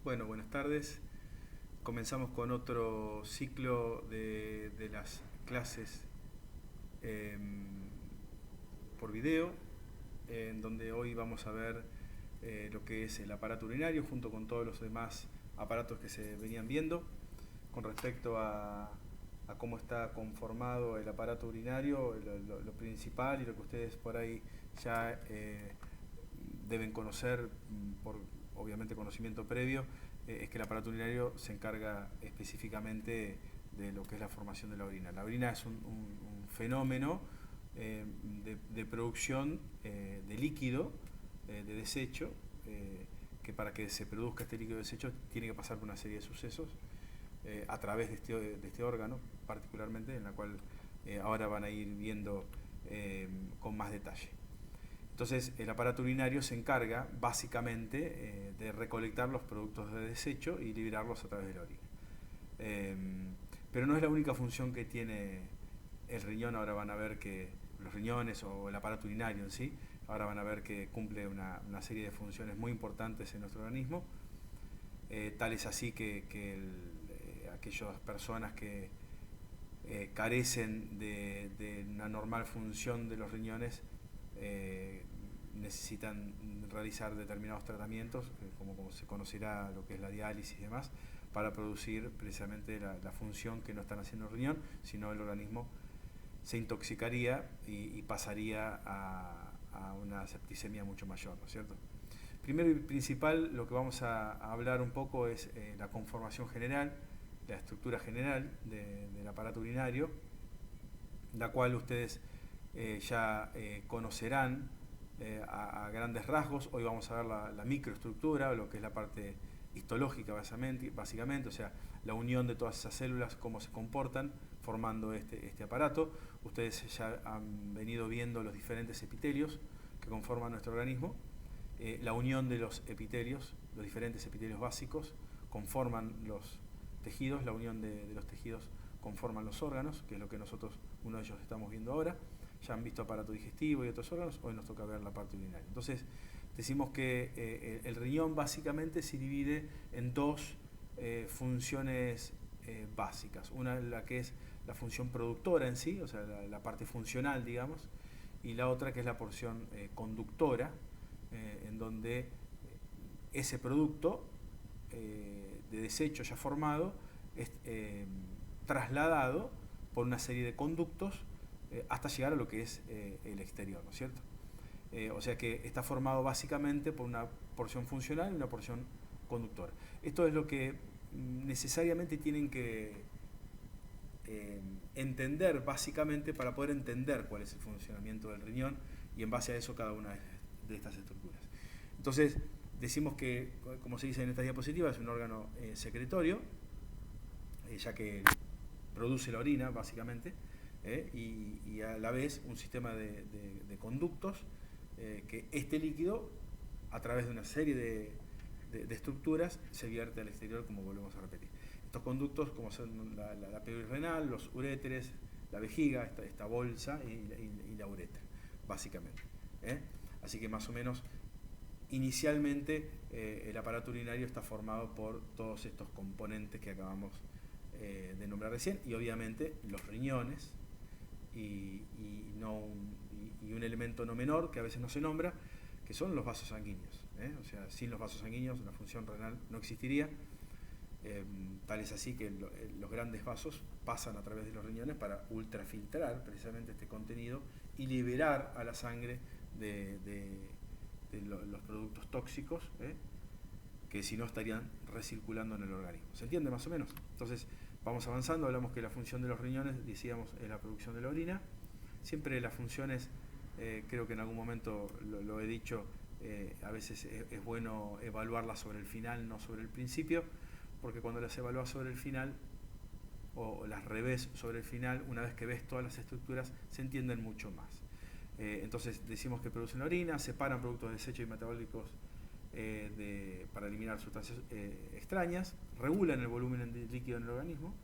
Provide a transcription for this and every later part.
Bueno, buenas tardes. Comenzamos con otro ciclo de las clases eh, por video, en donde hoy vamos a ver lo que es el aparato urinario junto con todos los demás aparatos que se venían viendo. Con respecto a cómo está conformado el aparato urinario, lo principal y lo que ustedes por ahí ya deben conocer por obviamente conocimiento previo, es que el aparato urinario se encarga específicamente de lo que es la formación de la orina. La orina es un fenómeno de producción de líquido, de desecho, que para que se produzca este líquido de desecho tiene que pasar por una serie de sucesos a través de este órgano, particularmente, en la cual ahora van a ir viendo con más detalle. Entonces, el aparato urinario se encarga básicamente de recolectar los productos de desecho y liberarlos a través de la orina. Pero no es la única función que tiene el riñón. Ahora van a ver que los riñones o el aparato urinario en sí, ahora van a ver que cumple una serie de funciones muy importantes en nuestro organismo. Tal es así que aquellas personas que carecen de una normal función de los riñones necesitan realizar determinados tratamientos, como se conocerá lo que es la diálisis y demás, para producir precisamente la función que no están haciendo el riñón, sino el organismo se intoxicaría y pasaría a una septicemia mucho mayor, ¿no es cierto? Primero y principal, lo que vamos a hablar un poco es la conformación general, la estructura general del aparato urinario, la cual ustedes ya conocerán a grandes rasgos. Hoy vamos a ver la microestructura, lo que es la parte histológica básicamente, o sea, la unión de todas esas células, cómo se comportan formando este aparato. Ustedes ya han venido viendo los diferentes epitelios que conforman nuestro organismo. La unión de los epitelios, los diferentes epitelios básicos, conforman los tejidos, la unión de los tejidos conforman los órganos, que es lo que nosotros, uno de ellos, estamos viendo ahora. Ya han visto aparato digestivo y otros órganos, hoy nos toca ver la parte urinaria. Entonces, decimos que el riñón básicamente se divide en dos funciones básicas. Una, la que es la función productora en sí, o sea, la parte funcional, digamos, y la otra que es la porción conductora, en donde ese producto de desecho ya formado es trasladado por una serie de conductos hasta llegar a lo que es el exterior, ¿no es cierto? O sea que está formado básicamente por una porción funcional y una porción conductora. Esto es lo que necesariamente tienen que entender básicamente para poder entender cuál es el funcionamiento del riñón y en base a eso cada una de estas estructuras. Entonces, decimos que, como se dice en esta diapositiva, es un órgano secretorio, ya que produce la orina básicamente, y a la vez un sistema de conductos que este líquido, a través de una serie de estructuras, se vierte al exterior, como volvemos a repetir. Estos conductos, como son la perirenal, los uréteres, la vejiga, esta bolsa y la uretra, básicamente. Así que más o menos, inicialmente, el aparato urinario está formado por todos estos componentes que acabamos de nombrar recién, y obviamente los riñones, y un elemento no menor que a veces no se nombra, que son los vasos sanguíneos. O sea, sin los vasos sanguíneos la función renal no existiría. Tal es así que los grandes vasos pasan a través de los riñones para ultrafiltrar precisamente este contenido y liberar a la sangre de los productos tóxicos, que si no estarían recirculando en el organismo. ¿Se entiende más o menos? Entonces, vamos avanzando. Hablamos que la función de los riñones, decíamos, es la producción de la orina. Siempre las funciones, creo que en algún momento lo he dicho, a veces es bueno evaluarlas sobre el final, no sobre el principio, porque cuando las evalúas sobre el final o las revés sobre el final, una vez que ves todas las estructuras, se entienden mucho más. Entonces decimos que producen la orina, separan productos de desecho y metabólicos para eliminar sustancias extrañas, regulan el volumen de líquido en el organismo,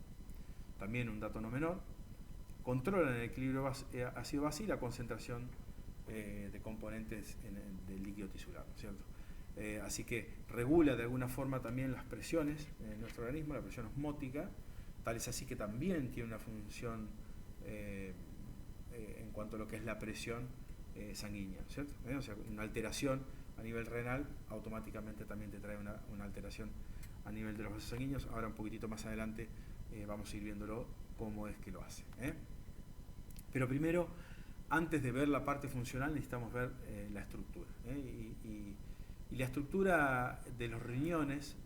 también un dato no menor, controlan el equilibrio ácido-base y la concentración de componentes del líquido tisular, ¿no es cierto? Así que regula de alguna forma también las presiones en nuestro organismo, la presión osmótica, tal es así que también tiene una función en cuanto a lo que es la presión sanguínea, ¿cierto? O sea, una alteración a nivel renal automáticamente también te trae una alteración a nivel de los vasos sanguíneos. Ahora un poquitito más adelante vamos a ir viéndolo cómo es que lo hace. Pero primero, antes de ver la parte funcional, necesitamos ver la estructura. Y la estructura de los riñones,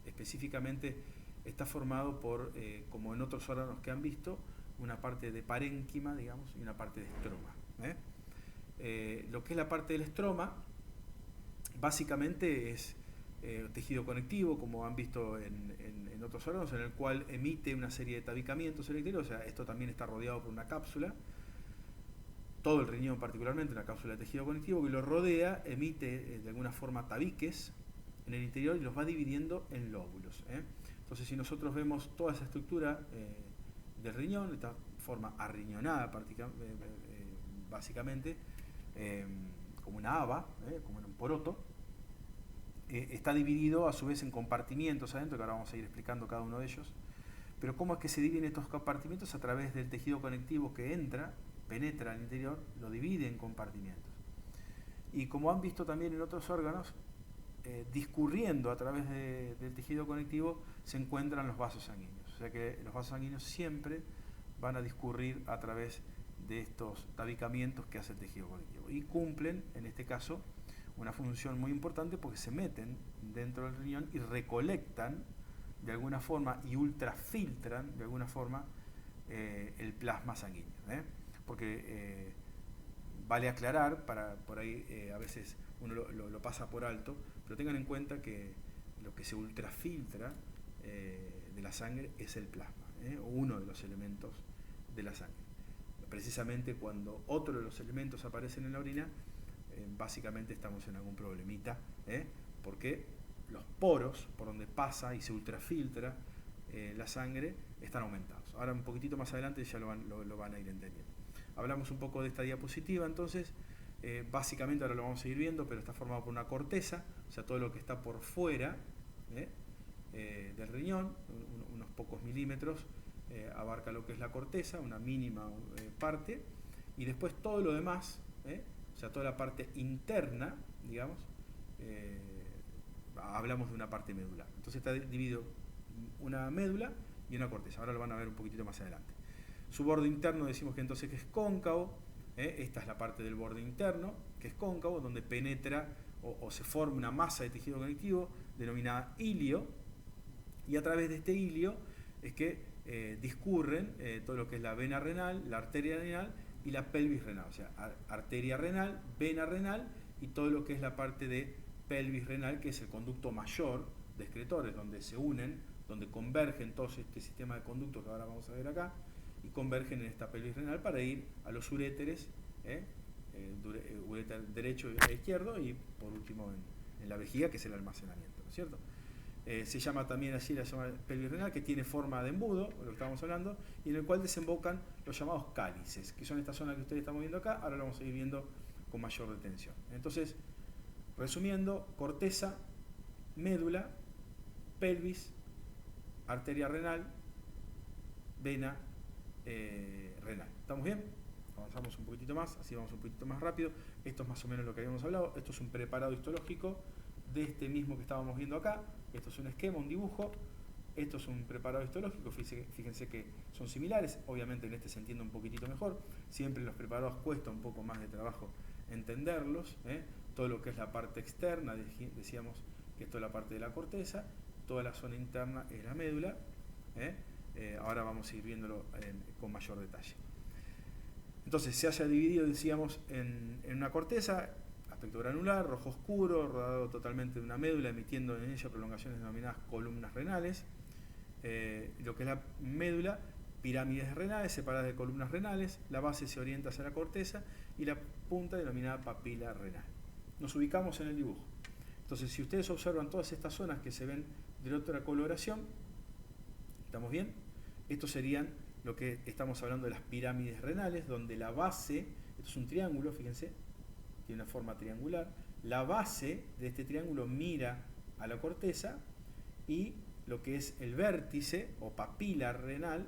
específicamente, está formado por, como en otros órganos que han visto, una parte de parénquima, digamos, y una parte de estroma. Lo que es la parte del estroma, básicamente es tejido conectivo, como han visto en otros órganos, en el cual emite una serie de tabicamientos eléctricos. O sea, esto también está rodeado por una cápsula, todo el riñón particularmente, una cápsula de tejido conectivo que lo rodea, emite de alguna forma tabiques en el interior y los va dividiendo en lóbulos. Entonces, si nosotros vemos toda esa estructura del riñón, esta forma arriñonada básicamente, como una haba, como en un poroto, está dividido a su vez en compartimientos adentro, que ahora vamos a ir explicando cada uno de ellos. Pero ¿cómo es que se dividen estos compartimientos? A través del tejido conectivo que penetra al interior, lo divide en compartimientos. Y como han visto también en otros órganos, discurriendo a través del tejido conectivo se encuentran los vasos sanguíneos. O sea que los vasos sanguíneos siempre van a discurrir a través de estos tabicamientos que hace el tejido conectivo. Y cumplen, en este caso, una función muy importante porque se meten dentro del riñón y recolectan de alguna forma y ultrafiltran de alguna forma el plasma sanguíneo. Porque vale aclarar, por ahí a veces uno lo pasa por alto, pero tengan en cuenta que lo que se ultrafiltra de la sangre es el plasma, o uno de los elementos de la sangre. Precisamente cuando otro de los elementos aparecen en la orina, básicamente estamos en algún problemita, porque los poros por donde pasa y se ultrafiltra la sangre están aumentados. Ahora un poquitito más adelante ya lo van a ir entendiendo. Hablamos un poco de esta diapositiva, entonces, básicamente ahora lo vamos a ir viendo, pero está formado por una corteza, o sea, todo lo que está por fuera del riñón, unos pocos milímetros, abarca lo que es la corteza, una mínima parte, y después todo lo demás, o sea, toda la parte interna, digamos, hablamos de una parte medular. Entonces está dividido una médula y una corteza. Ahora lo van a ver un poquitito más adelante. Su borde interno decimos que entonces que es cóncavo. Esta es la parte del borde interno, que es cóncavo, donde penetra o se forma una masa de tejido conectivo denominada hilio, y a través de este hilio es que discurren todo lo que es la vena renal, la arteria renal y la pelvis renal, o sea, arteria renal, vena renal y todo lo que es la parte de pelvis renal, que es el conducto mayor de excretores, donde se unen, donde convergen todo este sistema de conductos que ahora vamos a ver acá, y convergen en esta pelvis renal para ir a los uréteres, uréter derecho e izquierdo, y por último en la vejiga, que es el almacenamiento, ¿no es cierto? Se llama también así, la llama pelvis renal, que tiene forma de embudo, lo que estábamos hablando, y en el cual desembocan los llamados cálices, que son esta zona que ustedes están viendo acá. Ahora lo vamos a ir viendo con mayor detención. Entonces, resumiendo, corteza, médula, pelvis, arteria renal, vena renal. ¿Estamos bien? Avanzamos un poquitito más, así vamos un poquitito más rápido. Esto es más o menos lo que habíamos hablado. Esto es un preparado histológico de este mismo que estábamos viendo acá. Esto es un esquema, un dibujo. Esto es un preparado histológico. Fíjense que son similares. Obviamente en este se entiende un poquitito mejor. Siempre los preparados cuesta un poco más de trabajo entenderlos. Todo lo que es la parte externa, decíamos que esto es la parte de la corteza. Toda la zona interna es la médula. Ahora vamos a ir viéndolo con mayor detalle. Entonces se haya dividido, decíamos, en una corteza, aspecto granular, rojo oscuro, rodeado totalmente de una médula, emitiendo en ella prolongaciones denominadas columnas renales. Lo que es la médula, pirámides renales separadas de columnas renales, la base se orienta hacia la corteza y la punta denominada papila renal. Nos ubicamos en el dibujo. Entonces, si ustedes observan todas estas zonas que se ven de otra coloración, ¿estamos bien? Estos serían lo que estamos hablando de las pirámides renales, donde la base, esto es un triángulo, fíjense, tiene una forma triangular, la base de este triángulo mira a la corteza y lo que es el vértice o papila renal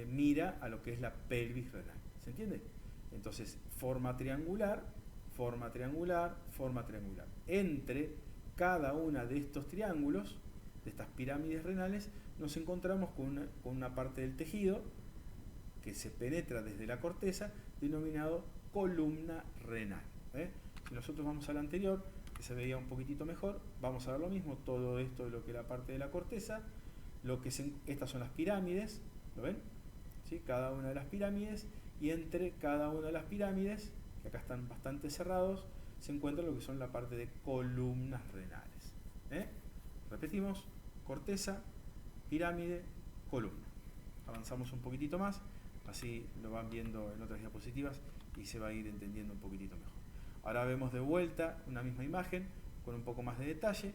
mira a lo que es la pelvis renal. ¿Se entiende? Entonces, forma triangular, forma triangular, forma triangular. Entre cada una de estos triángulos, de estas pirámides renales, nos encontramos con una parte del tejido que se penetra desde la corteza, denominado columna renal. Si nosotros vamos al anterior, que se veía un poquitito mejor, vamos a ver lo mismo, todo esto de lo que es la parte de la corteza, estas son las pirámides, ¿lo ven? ¿Sí? Cada una de las pirámides, y entre cada una de las pirámides, que acá están bastante cerrados, se encuentra lo que son la parte de columnas renales. Repetimos, corteza, pirámide, columna. Avanzamos un poquitito más, así lo van viendo en otras diapositivas y se va a ir entendiendo un poquitito mejor. Ahora vemos de vuelta una misma imagen con un poco más de detalle.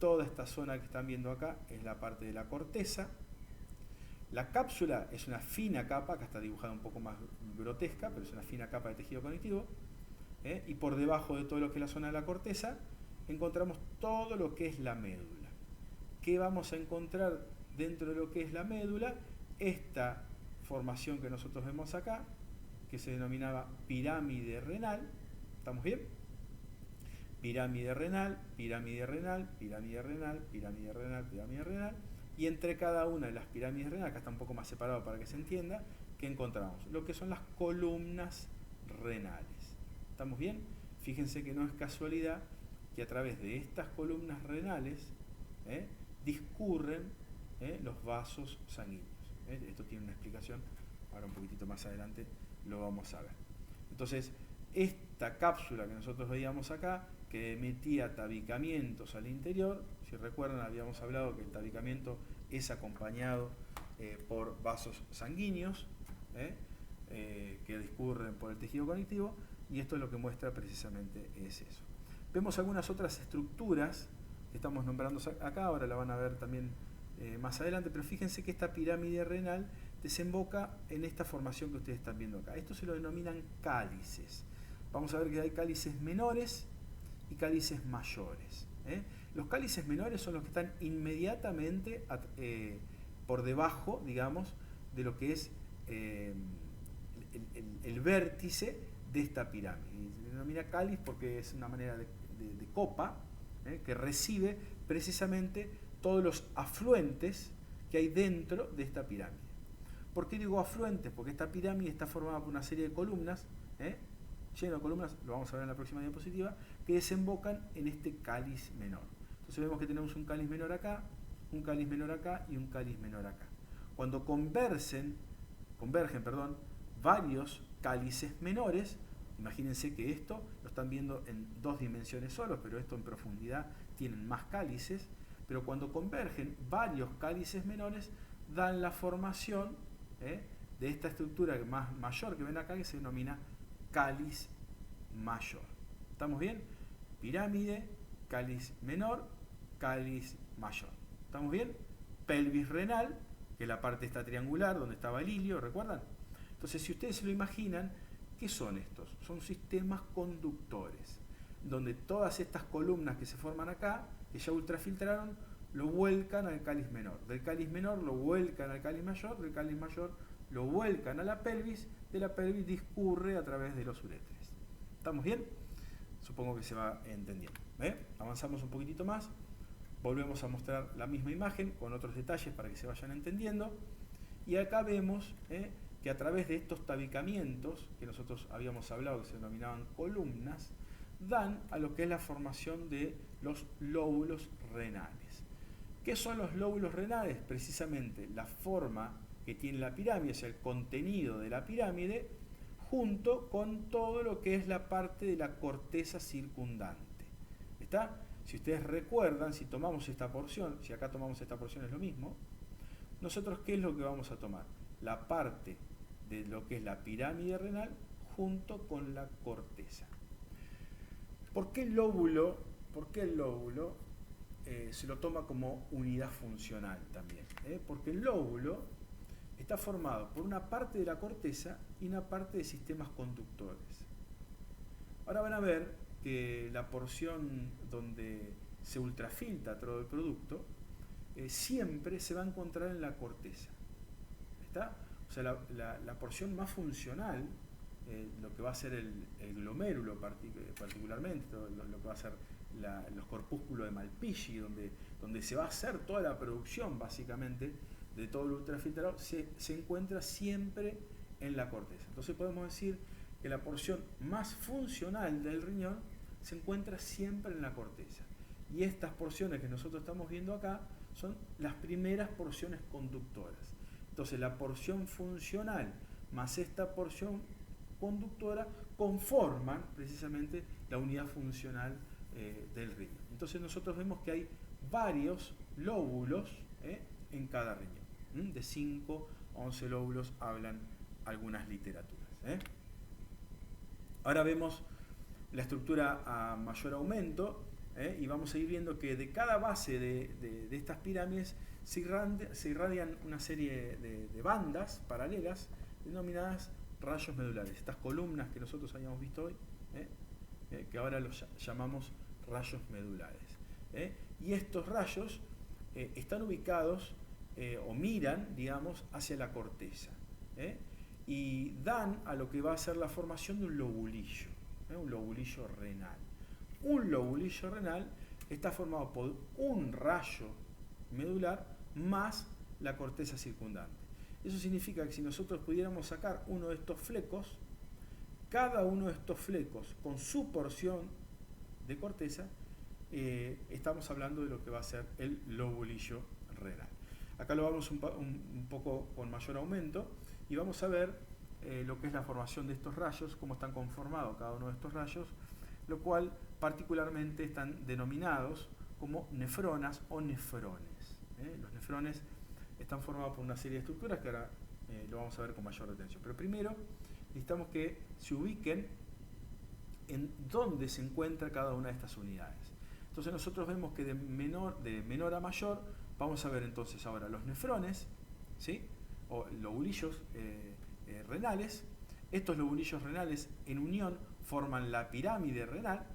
Toda esta zona que están viendo acá es la parte de la corteza. La cápsula es una fina capa, acá está dibujada un poco más grotesca, pero es una fina capa de tejido conectivo. Y por debajo de todo lo que es la zona de la corteza, encontramos todo lo que es la médula. ¿Qué vamos a encontrar dentro de lo que es la médula? Esta formación que nosotros vemos acá, que se denominaba pirámide renal. ¿Estamos bien? Pirámide renal, pirámide renal, pirámide renal, pirámide renal, pirámide renal. Y entre cada una de las pirámides renales, acá está un poco más separado para que se entienda, ¿qué encontramos? Lo que son las columnas renales. ¿Estamos bien? Fíjense que no es casualidad que a través de estas columnas renales discurren los vasos sanguíneos. Esto tiene una explicación, ahora un poquitito más adelante lo vamos a ver. Entonces, esta cápsula que nosotros veíamos acá, que emitía tabicamientos al interior, si recuerdan habíamos hablado que el tabicamiento es acompañado por vasos sanguíneos que discurren por el tejido conectivo, y esto es lo que muestra precisamente es eso. Vemos algunas otras estructuras que estamos nombrando acá, ahora la van a ver también más adelante, pero fíjense que esta pirámide renal desemboca en esta formación que ustedes están viendo acá. Esto se lo denominan cálices. Vamos a ver que hay cálices menores y cálices mayores. Los cálices menores son los que están inmediatamente por debajo, digamos, de lo que es el vértice de esta pirámide. Se denomina cáliz porque es una manera de copa que recibe precisamente todos los afluentes que hay dentro de esta pirámide. ¿Por qué digo afluentes? Porque esta pirámide está formada por una serie de columnas, lleno de columnas, lo vamos a ver en la próxima diapositiva, que desembocan en este cáliz menor. Entonces vemos que tenemos un cáliz menor acá, un cáliz menor acá y un cáliz menor acá. Cuando convergen, varios cálices menores, imagínense que esto lo están viendo en 2 dimensiones solos, pero esto en profundidad tienen más cálices, pero cuando convergen varios cálices menores dan la formación de esta estructura más mayor que ven acá, que se denomina cáliz mayor. ¿Estamos bien? Pirámide, cáliz menor, cáliz mayor. ¿Estamos bien? Pelvis renal, que es la parte esta triangular donde estaba el hilio, ¿recuerdan? Entonces, si ustedes se lo imaginan, ¿qué son estos? Son sistemas conductores, donde todas estas columnas que se forman acá, que ya ultrafiltraron, lo vuelcan al cáliz menor. Del cáliz menor lo vuelcan al cáliz mayor, del cáliz mayor lo vuelcan a la pelvis, de la pelvis discurre a través de los uréteres. ¿Estamos bien? Supongo que se va entendiendo. Avanzamos un poquitito más, volvemos a mostrar la misma imagen con otros detalles para que se vayan entendiendo. Y acá vemos que a través de estos tabicamientos, que nosotros habíamos hablado que se denominaban columnas, dan a lo que es la formación de los lóbulos renales. ¿Qué son los lóbulos renales? Precisamente la forma que tiene la pirámide, o sea, el contenido de la pirámide, junto con todo lo que es la parte de la corteza circundante. ¿Está? Si ustedes recuerdan, si tomamos esta porción, si acá tomamos esta porción es lo mismo, nosotros ¿qué es lo que vamos a tomar? La parte de lo que es la pirámide renal junto con la corteza. ¿Por qué el lóbulo se lo toma como unidad funcional también? Porque el lóbulo está formado por una parte de la corteza y una parte de sistemas conductores. Ahora van a ver que la porción donde se ultrafiltra todo el producto siempre se va a encontrar en la corteza. ¿Está? O sea, la porción más funcional, lo que va a ser el glomérulo particularmente, lo que va a ser los corpúsculos de Malpighi, donde se va a hacer toda la producción básicamente de todo el ultrafiltrado, se encuentra siempre en la corteza. Entonces podemos decir que la porción más funcional del riñón se encuentra siempre en la corteza. Y estas porciones que nosotros estamos viendo acá son las primeras porciones conductoras. Entonces la porción funcional más esta porción conductora conforman precisamente la unidad funcional del riñón. Entonces nosotros vemos que hay varios lóbulos en cada riñón. De 5 a 11 lóbulos hablan algunas literaturas. Ahora vemos la estructura a mayor aumento y vamos a ir viendo que de cada base de estas pirámides se irradian una serie de bandas paralelas denominadas rayos medulares. Estas columnas que nosotros habíamos visto hoy, que ahora los llamamos rayos medulares. Y estos rayos están ubicados o miran, digamos, hacia la corteza. Y dan a lo que va a ser la formación de un lobulillo renal. Un lobulillo renal está formado por un rayo medular más la corteza circundante. Eso significa que si nosotros pudiéramos sacar uno de estos flecos, cada uno de estos flecos con su porción de corteza, estamos hablando de lo que va a ser el lobulillo renal. Acá lo vamos un poco con mayor aumento y vamos a ver lo que es la formación de estos rayos, cómo están conformados cada uno de estos rayos, lo cual particularmente están denominados como nefronas o nefrones. Los nefrones están formados por una serie de estructuras que ahora lo vamos a ver con mayor detención. Pero primero necesitamos que se ubiquen en dónde se encuentra cada una de estas unidades. Entonces nosotros vemos que de menor a mayor vamos a ver entonces ahora los nefrones, ¿sí? O lobulillos renales. Estos lobulillos renales en unión forman la pirámide renal,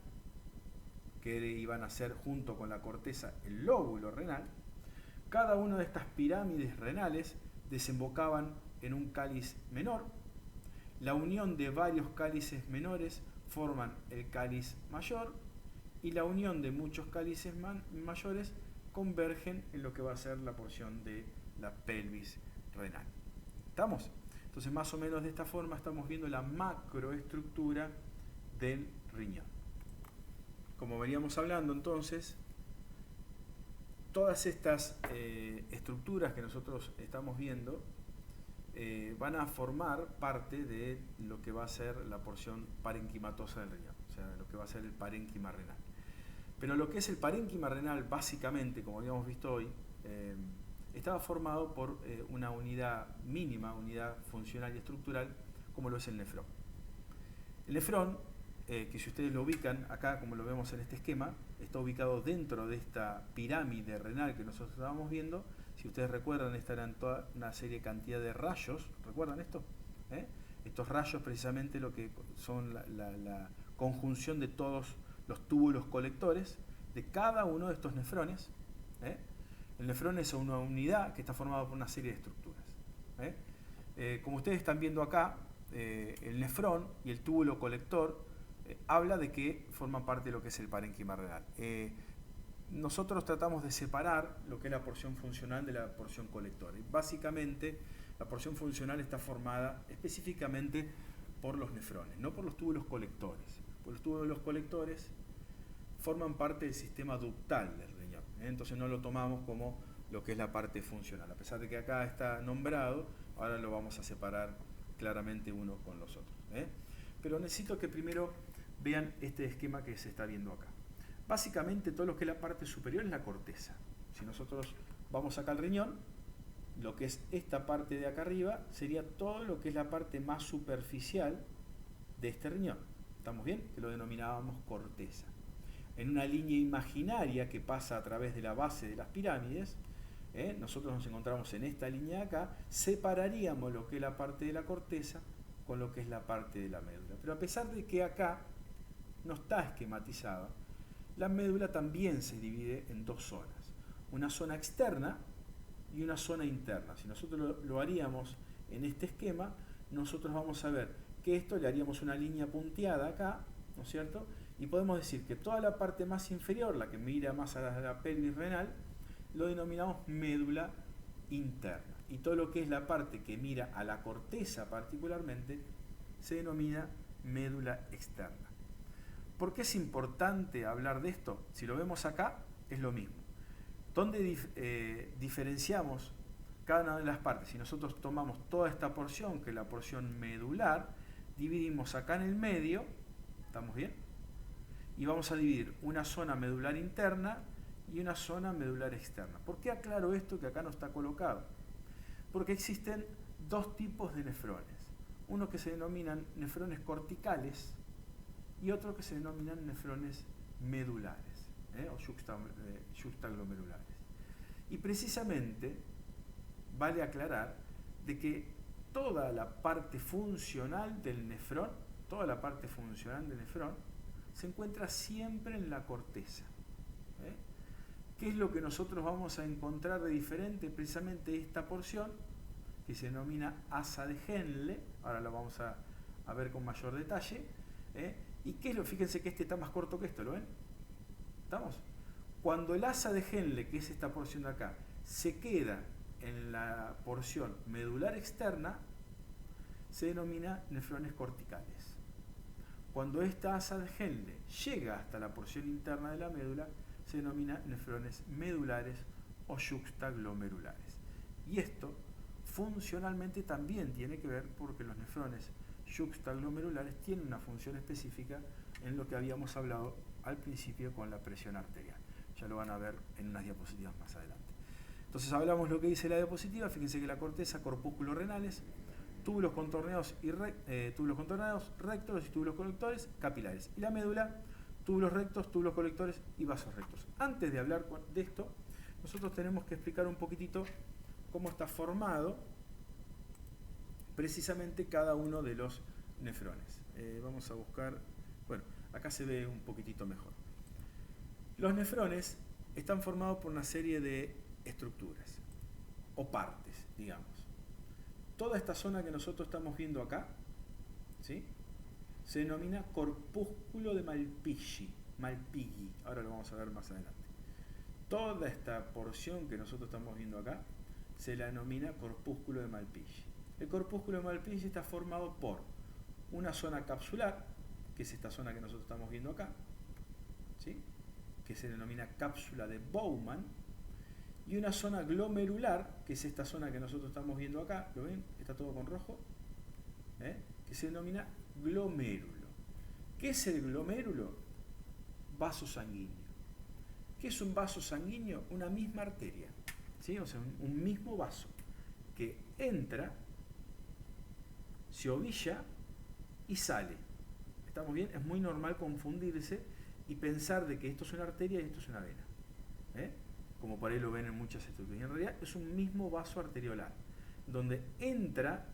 que iban a ser junto con la corteza el lóbulo renal. Cada una de estas pirámides renales desembocaban en un cáliz menor. La unión de varios cálices menores forman el cáliz mayor y la unión de muchos cálices mayores convergen en lo que va a ser la porción de la pelvis renal. ¿Estamos? Entonces más o menos de esta forma estamos viendo la macroestructura del riñón. Como veníamos hablando entonces, todas estas estructuras que nosotros estamos viendo van a formar parte de lo que va a ser la porción parenquimatosa del riñón, o sea, lo que va a ser el parénquima renal. Pero lo que es el parénquima renal, básicamente, como habíamos visto hoy, estaba formado por una unidad mínima, unidad funcional y estructural, como lo es el nefrón. El nefrón, que si ustedes lo ubican acá, como lo vemos en este esquema, está ubicado dentro de esta pirámide renal que nosotros estábamos viendo. Si ustedes recuerdan, esta eran toda una serie de cantidad de rayos. ¿Recuerdan esto? Estos rayos precisamente lo que son la conjunción de todos los túbulos colectores de cada uno de estos nefrones. El nefrón es una unidad que está formada por una serie de estructuras. Como ustedes están viendo acá, el nefrón y el túbulo colector habla de que forman parte de lo que es el parénquima renal. Nosotros tratamos de separar lo que es la porción funcional de la porción colectora. Y básicamente, la porción funcional está formada específicamente por los nefrones, no por los túbulos colectores. Por los túbulos colectores forman parte del sistema ductal del riñón. Entonces no lo tomamos como lo que es la parte funcional. A pesar de que acá está nombrado, ahora lo vamos a separar claramente uno con los otros. Pero necesito que primero vean este esquema que se está viendo acá. Básicamente todo lo que es la parte superior es la corteza. Si nosotros vamos acá al riñón, lo que es esta parte de acá arriba sería todo lo que es la parte más superficial de este riñón. ¿Estamos bien? Que lo denominábamos corteza. En una línea imaginaria que pasa a través de la base de las pirámides, nosotros nos encontramos en esta línea de acá, separaríamos lo que es la parte de la corteza con lo que es la parte de la médula. Pero a pesar de que acá no está esquematizado, la médula también se divide en dos zonas. Una zona externa y una zona interna. Si nosotros lo haríamos en este esquema, nosotros vamos a ver que esto le haríamos una línea punteada acá, ¿no es cierto? Y podemos decir que toda la parte más inferior, la que mira más a la pelvis renal, lo denominamos médula interna. Y todo lo que es la parte que mira a la corteza particularmente, se denomina médula externa. ¿Por qué es importante hablar de esto? Si lo vemos acá, es lo mismo. ¿Dónde diferenciamos cada una de las partes? Si nosotros tomamos toda esta porción, que es la porción medular, dividimos acá en el medio, ¿estamos bien? Y vamos a dividir una zona medular interna y una zona medular externa. ¿Por qué aclaro esto que acá no está colocado? Porque existen dos tipos de nefrones. Uno que se denominan nefrones corticales y otro que se denominan nefrones medulares, o juxtaglomerulares. Y precisamente vale aclarar de que toda la parte funcional del nefrón, se encuentra siempre en la corteza. ¿Qué es lo que nosotros vamos a encontrar de diferente? Precisamente esta porción que se denomina asa de Henle, ahora lo vamos a ver con mayor detalle. ¿Y qué es lo? Fíjense que este está más corto que esto, ¿lo ven? ¿Estamos? Cuando el asa de Henle, que es esta porción de acá, se queda en la porción medular externa, se denomina nefrones corticales. Cuando esta asa de Henle llega hasta la porción interna de la médula, se denomina nefrones medulares o juxtaglomerulares. Y esto funcionalmente también tiene que ver porque los nefrones juxtaglomerulares tienen una función específica en lo que habíamos hablado al principio con la presión arterial. Ya lo van a ver en unas diapositivas más adelante. Entonces hablamos lo que dice la diapositiva. Fíjense que la corteza, corpúsculos renales, túbulos contorneados, rectos y túbulos colectores capilares. Y la médula, túbulos rectos, túbulos colectores y vasos rectos. Antes de hablar de esto, nosotros tenemos que explicar un poquitito cómo está formado precisamente cada uno de los nefrones. Vamos a buscar, bueno, acá se ve un poquitito mejor. Los nefrones están formados por una serie de estructuras o partes, digamos. Toda esta zona que nosotros estamos viendo acá, ¿sí?, se denomina corpúsculo de Malpighi. Ahora lo vamos a ver más adelante. Toda esta porción que nosotros estamos viendo acá se la denomina corpúsculo de Malpighi. El corpúsculo de Malpighi está formado por una zona capsular, que es esta zona que nosotros estamos viendo acá, ¿sí?, que se denomina cápsula de Bowman, y una zona glomerular, que es esta zona que nosotros estamos viendo acá, ¿lo ven? Está todo con rojo, que se denomina glomérulo. ¿Qué es el glomérulo? Vaso sanguíneo. ¿Qué es un vaso sanguíneo? Una misma arteria, ¿sí? O sea, un mismo vaso que entra, se ovilla y sale. ¿Estamos bien? Es muy normal confundirse y pensar de que esto es una arteria y esto es una vena, como por ahí lo ven en muchas estructuras. Y en realidad es un mismo vaso arteriolar, donde entra,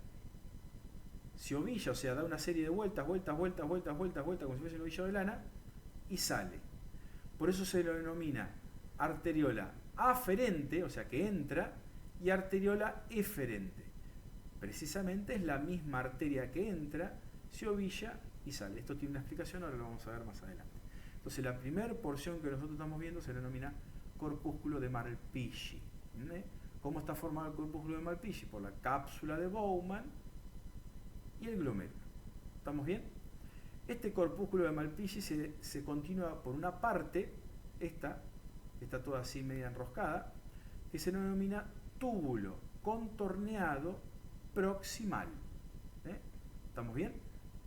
se ovilla, o sea, da una serie de vueltas, como si fuese un ovillo de lana, y sale. Por eso se lo denomina arteriola aferente, o sea, que entra, y arteriola eferente. Precisamente es la misma arteria que entra, se ovilla y sale. Esto tiene una explicación, ahora lo vamos a ver más adelante. Entonces la primera porción que nosotros estamos viendo se denomina corpúsculo de Malpighi. ¿Cómo está formado el corpúsculo de Malpighi? Por la cápsula de Bowman y el glomérulo. ¿Estamos bien? Este corpúsculo de Malpighi se continúa por una parte, esta está toda así media enroscada, que se denomina túbulo contorneado proximal. ¿Estamos bien?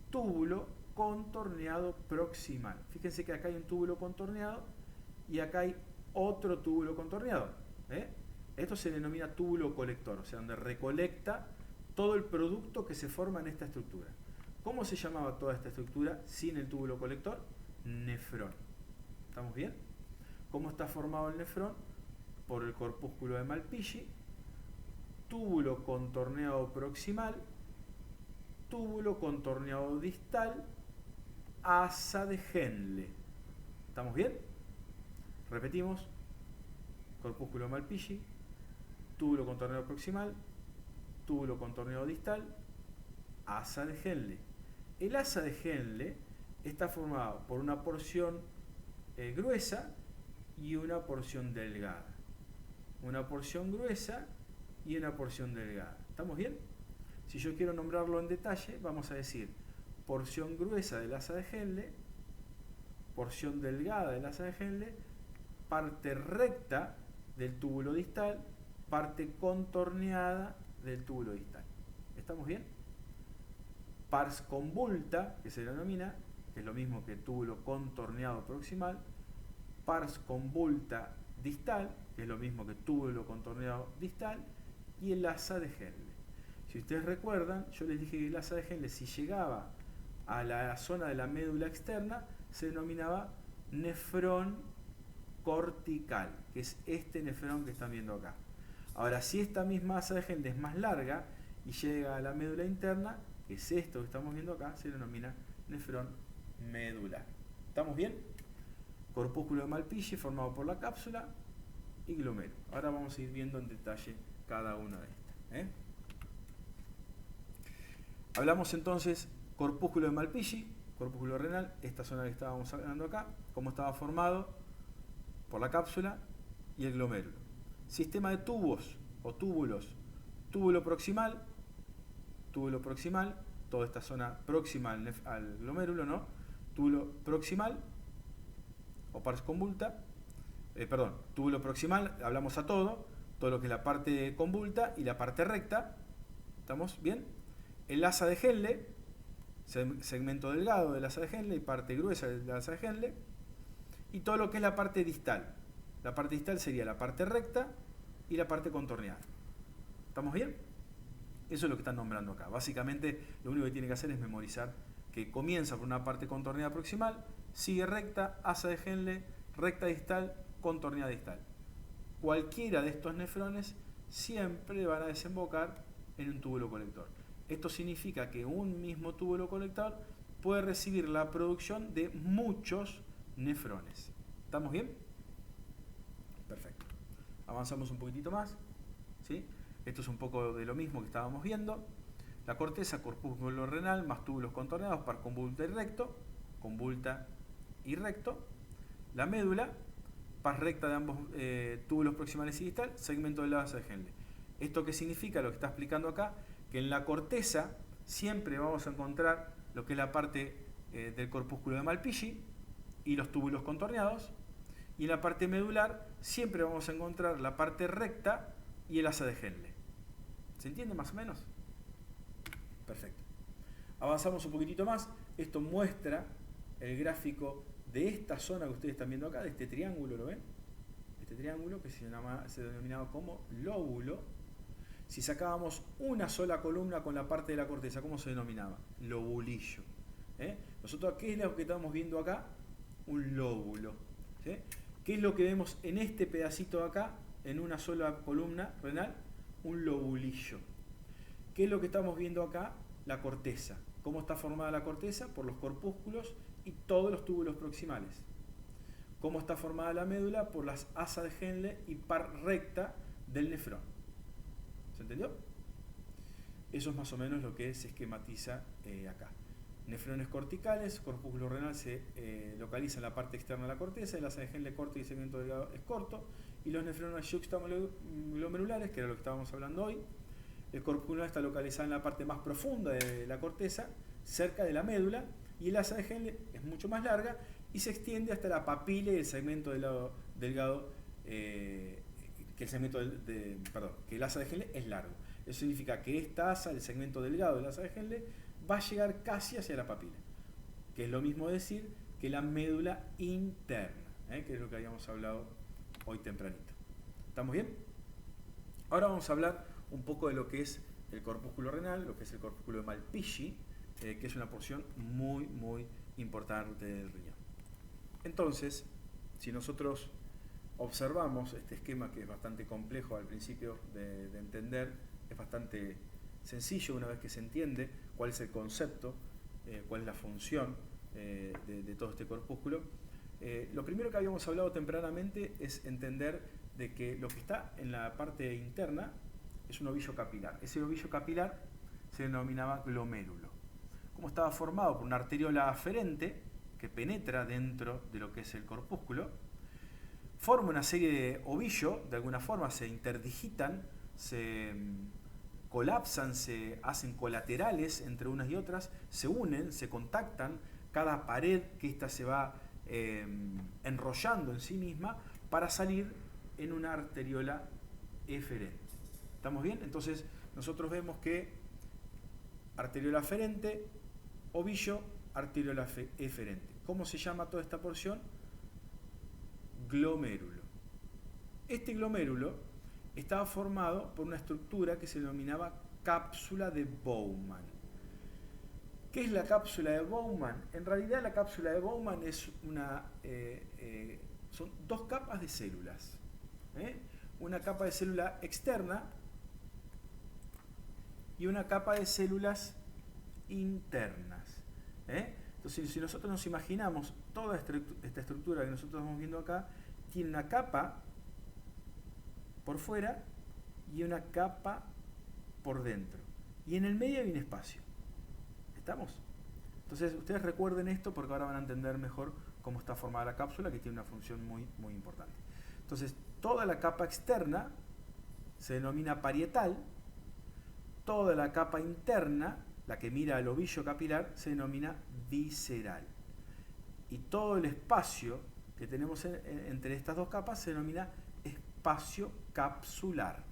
Túbulo contorneado proximal. Fíjense que acá hay un túbulo contorneado y acá hay otro túbulo contorneado. Esto se denomina túbulo colector, o sea, donde recolecta todo el producto que se forma en esta estructura. ¿Cómo se llamaba toda esta estructura sin el túbulo colector? Nefrón. ¿Estamos bien? ¿Cómo está formado el nefrón? Por el corpúsculo de Malpighi, túbulo contorneado proximal, túbulo contorneado distal, asa de Henle. ¿Estamos bien? Repetimos. Corpúsculo de Malpighi, túbulo contorneado proximal, túbulo contorneado distal, asa de Henle. El asa de Henle está formado por una porción gruesa y una porción delgada. Una porción gruesa y una porción delgada. ¿Estamos bien? Si yo quiero nombrarlo en detalle, vamos a decir porción gruesa del asa de Henle, porción delgada del asa de Henle, parte recta del túbulo distal, parte contorneada del túbulo distal. ¿Estamos bien? Pars convulta, que se denomina, que es lo mismo que túbulo contorneado proximal, pars convulta distal, que es lo mismo que túbulo contorneado distal, y el asa de Henle. Si ustedes recuerdan, yo les dije que el asa de Henle, si llegaba a la zona de la médula externa, se denominaba nefrón cortical, que es este nefrón que están viendo acá. Ahora, si esta misma asa de Henle es más larga y llega a la médula interna, que es esto que estamos viendo acá, se denomina nefrón medular. ¿Estamos bien? Corpúsculo de Malpighi formado por la cápsula y glomérulo. Ahora vamos a ir viendo en detalle cada una de estas. Hablamos entonces corpúsculo de Malpighi, corpúsculo renal, esta zona que estábamos hablando acá, cómo estaba formado por la cápsula y el glomérulo. Sistema de tubos o túbulos, túbulo proximal, toda esta zona próxima al glomérulo, ¿no? Túbulo proximal o pars convulta, túbulo proximal, hablamos a todo lo que es la parte convulta y la parte recta. ¿Estamos bien? El asa de Henle, segmento delgado del asa de Henle y parte gruesa del asa de Henle, y todo lo que es la parte distal. La parte distal sería la parte recta y la parte contorneada. ¿Estamos bien? Eso es lo que están nombrando acá. Básicamente lo único que tiene que hacer es memorizar que comienza por una parte contorneada proximal, sigue recta, asa de Henle, recta distal, contorneada distal. Cualquiera de estos nefrones siempre van a desembocar en un túbulo colector. Esto significa que un mismo túbulo colector puede recibir la producción de muchos nefrones. ¿Estamos bien? Perfecto. Avanzamos un poquitito más. ¿Sí? Esto es un poco de lo mismo que estábamos viendo. La corteza, corpúsculo renal, más túbulos contorneados, par convulta y recto. La médula, par recta de ambos túbulos proximales y distal, segmento del asa de Henle. ¿Esto qué significa? Lo que está explicando acá, que en la corteza siempre vamos a encontrar lo que es la parte del corpúsculo de Malpighi y los túbulos contorneados, y en la parte medular siempre vamos a encontrar la parte recta y el asa de Henle. ¿Se entiende más o menos? Perfecto. Avanzamos un poquitito más. Esto muestra el gráfico de esta zona que ustedes están viendo acá, de este triángulo, ¿lo ven? Este triángulo que se denominaba como lóbulo. Si sacábamos una sola columna con la parte de la corteza, ¿cómo se denominaba? Lobulillo. Nosotros, ¿qué es lo que estamos viendo acá? Un lóbulo. ¿Sí? ¿Qué es lo que vemos en este pedacito de acá, en una sola columna renal? Un lobulillo. ¿Qué es lo que estamos viendo acá? La corteza. ¿Cómo está formada la corteza? Por los corpúsculos y todos los túbulos proximales. ¿Cómo está formada la médula? Por las asas de Henle y par recta del nefrón. ¿Se entendió? Eso es más o menos lo que se esquematiza acá. Nefrones corticales, corpúsculo renal se localiza en la parte externa de la corteza, el asa de Henle corto y segmento delgado es corto, y los nefrones yuxtaglomerulares, que era lo que estábamos hablando hoy, el corpúsculo está localizado en la parte más profunda de la corteza, cerca de la médula, y el asa de Henle es mucho más larga y se extiende hasta la papila y el segmento delgado, que el asa de Henle es largo. Eso significa que esta asa, el segmento delgado del asa de Henle, va a llegar casi hacia la papila, que es lo mismo decir que la médula interna, que es lo que habíamos hablado hoy tempranito. ¿Estamos bien? Ahora vamos a hablar un poco de lo que es el corpúsculo renal, lo que es el corpúsculo de Malpighi, que es una porción muy, muy importante del riñón. Entonces, si nosotros observamos este esquema, que es bastante complejo al principio de entender, es bastante sencillo una vez que se entiende cuál es el concepto, cuál es la función, de todo este corpúsculo. Lo primero que habíamos hablado tempranamente es entender de que lo que está en la parte interna es un ovillo capilar. Ese ovillo capilar se denominaba glomérulo. Como estaba formado por una arteriola aferente que penetra dentro de lo que es el corpúsculo, forma una serie de ovillos, de alguna forma se interdigitan, se colapsan, se hacen colaterales entre unas y otras, se unen, se contactan, cada pared que ésta se va enrollando en sí misma para salir en una arteriola eferente. ¿Estamos bien? Entonces nosotros vemos que arteriola aferente, ovillo, arteriola eferente. ¿Cómo se llama toda esta porción? Glomérulo. Este glomérulo estaba formado por una estructura que se denominaba cápsula de Bowman. ¿Qué es la cápsula de Bowman? En realidad la cápsula de Bowman es son dos capas de células. Una capa de célula externa y una capa de células internas. Entonces, si nosotros nos imaginamos toda esta estructura que nosotros estamos viendo acá, tiene una capa por fuera y una capa por dentro. Y en el medio hay un espacio. ¿Estamos? Entonces, ustedes recuerden esto porque ahora van a entender mejor cómo está formada la cápsula, que tiene una función muy, muy importante. Entonces, toda la capa externa se denomina parietal, toda la capa interna, la que mira al ovillo capilar, se denomina visceral. Y todo el espacio que tenemos entre estas dos capas se denomina espacio capsular.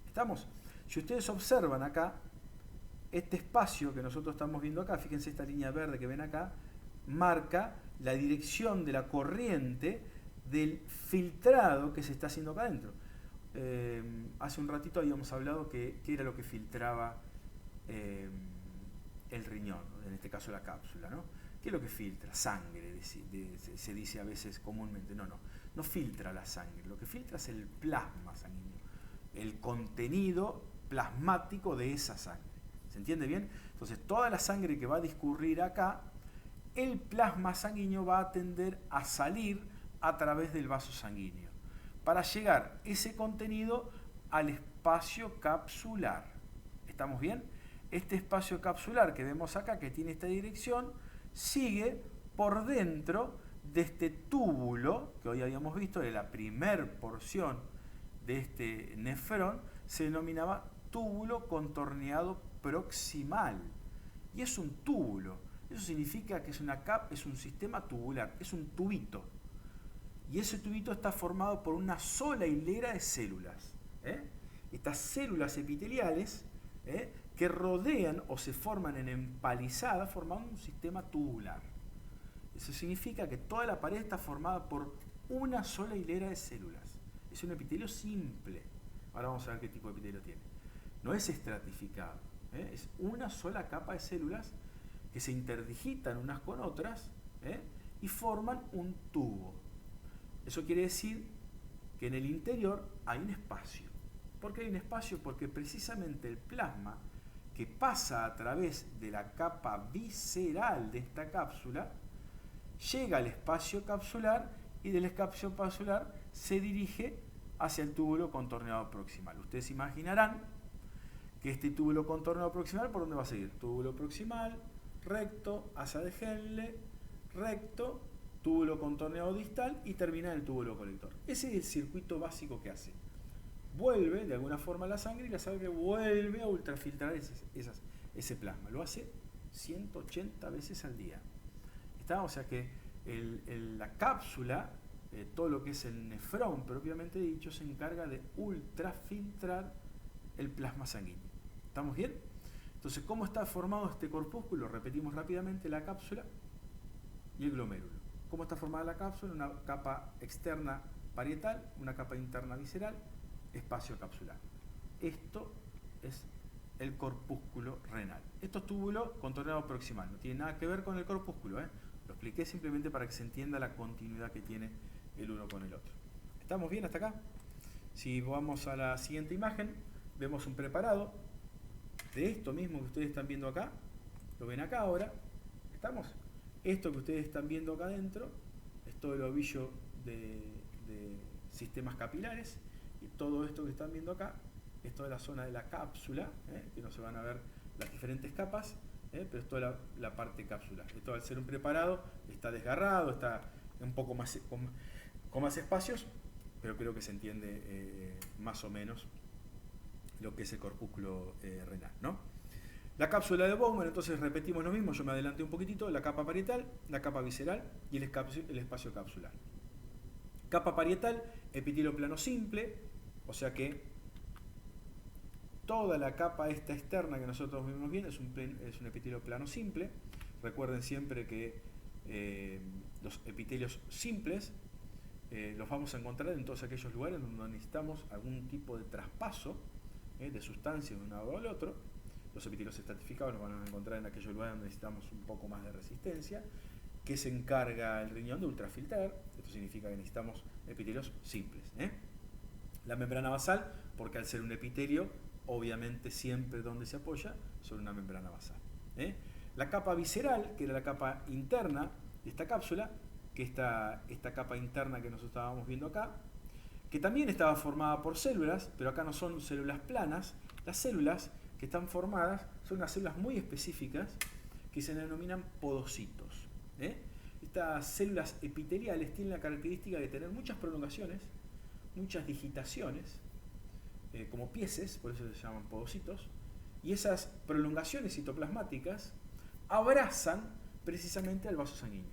¿Estamos? Si ustedes observan acá, este espacio que nosotros estamos viendo acá, fíjense esta línea verde que ven acá, marca la dirección de la corriente del filtrado que se está haciendo acá adentro. Hace un ratito habíamos hablado que era lo que filtraba el riñón, en este caso la cápsula, ¿no? ¿Qué es lo que filtra? Sangre, se dice a veces comúnmente. No filtra la sangre, lo que filtra es el plasma sanguíneo, el contenido plasmático de esa sangre. ¿Se entiende bien? Entonces, toda la sangre que va a discurrir acá, el plasma sanguíneo va a tender a salir a través del vaso sanguíneo para llegar ese contenido al espacio capsular. ¿Estamos bien? Este espacio capsular que vemos acá, que tiene esta dirección, sigue por dentro de este túbulo que hoy habíamos visto, de la primer porción de este nefrón, se denominaba túbulo contorneado proximal. Y es un túbulo. Eso significa que es un sistema tubular, es un tubito. Y ese tubito está formado por una sola hilera de células. Estas células epiteliales que rodean o se forman en empalizada, formando un sistema tubular. Eso significa que toda la pared está formada por una sola hilera de células. Es un epitelio simple. Ahora vamos a ver qué tipo de epitelio tiene. No es estratificado. Es una sola capa de células que se interdigitan unas con otras y forman un tubo. Eso quiere decir que en el interior hay un espacio. ¿Por qué hay un espacio? Porque precisamente el plasma que pasa a través de la capa visceral de esta cápsula llega al espacio capsular y del espacio capsular se dirige hacia el túbulo contorneado proximal. Ustedes imaginarán que este túbulo contorneado proximal, ¿por dónde va a seguir? Túbulo proximal, recto, asa de Henle, recto, túbulo contorneado distal y termina en el túbulo colector. Ese es el circuito básico que hace. Vuelve de alguna forma la sangre y la sangre vuelve a ultrafiltrar ese plasma. Lo hace 180 veces al día. O sea que la cápsula, todo lo que es el nefrón propiamente dicho, se encarga de ultrafiltrar el plasma sanguíneo. ¿Estamos bien? Entonces, ¿cómo está formado este corpúsculo? Repetimos rápidamente: la cápsula y el glomérulo. ¿Cómo está formada la cápsula? Una capa externa parietal, una capa interna visceral, espacio capsular. Esto es el corpúsculo renal. Esto es túbulo contorneado proximal, no tiene nada que ver con el corpúsculo, Lo expliqué simplemente para que se entienda la continuidad que tiene el uno con el otro. ¿Estamos bien hasta acá? Si vamos a la siguiente imagen, vemos un preparado de esto mismo que ustedes están viendo acá. Lo ven acá ahora. ¿Estamos? Esto que ustedes están viendo acá adentro es todo el ovillo de sistemas capilares, y todo esto que están viendo acá es toda la zona de la cápsula, que no se van a ver las diferentes capas, pero es toda la parte capsular. Esto, al ser un preparado, está desgarrado, está un poco más con más espacios, pero creo que se entiende más o menos lo que es el corpúsculo renal, ¿no? La cápsula de Bowman, entonces repetimos lo mismo, yo me adelanté un poquitito: la capa parietal, la capa visceral y el espacio capsular. Capa parietal, epitelio plano simple, o sea que toda la capa esta externa que nosotros vemos bien es un epitelio plano simple. Recuerden siempre que los epitelios simples los vamos a encontrar en todos aquellos lugares donde necesitamos algún tipo de traspaso de sustancia de un lado al otro. Los epitelios estratificados los van a encontrar en aquellos lugares donde necesitamos un poco más de resistencia, que se encarga el riñón de ultrafiltrar. Esto significa que necesitamos epitelios simples. La membrana basal, porque al ser un epitelio, obviamente siempre donde se apoya sobre una membrana basal. La capa visceral, que era la capa interna de esta cápsula, que esta capa interna que nosotros estábamos viendo acá, que también estaba formada por células, pero acá no son células planas. Las células que están formadas son unas células muy específicas que se denominan podocitos. Estas células epiteliales tienen la característica de tener muchas prolongaciones, muchas digitaciones, como pieces, por eso se llaman podocitos, y esas prolongaciones citoplasmáticas abrazan precisamente al vaso sanguíneo.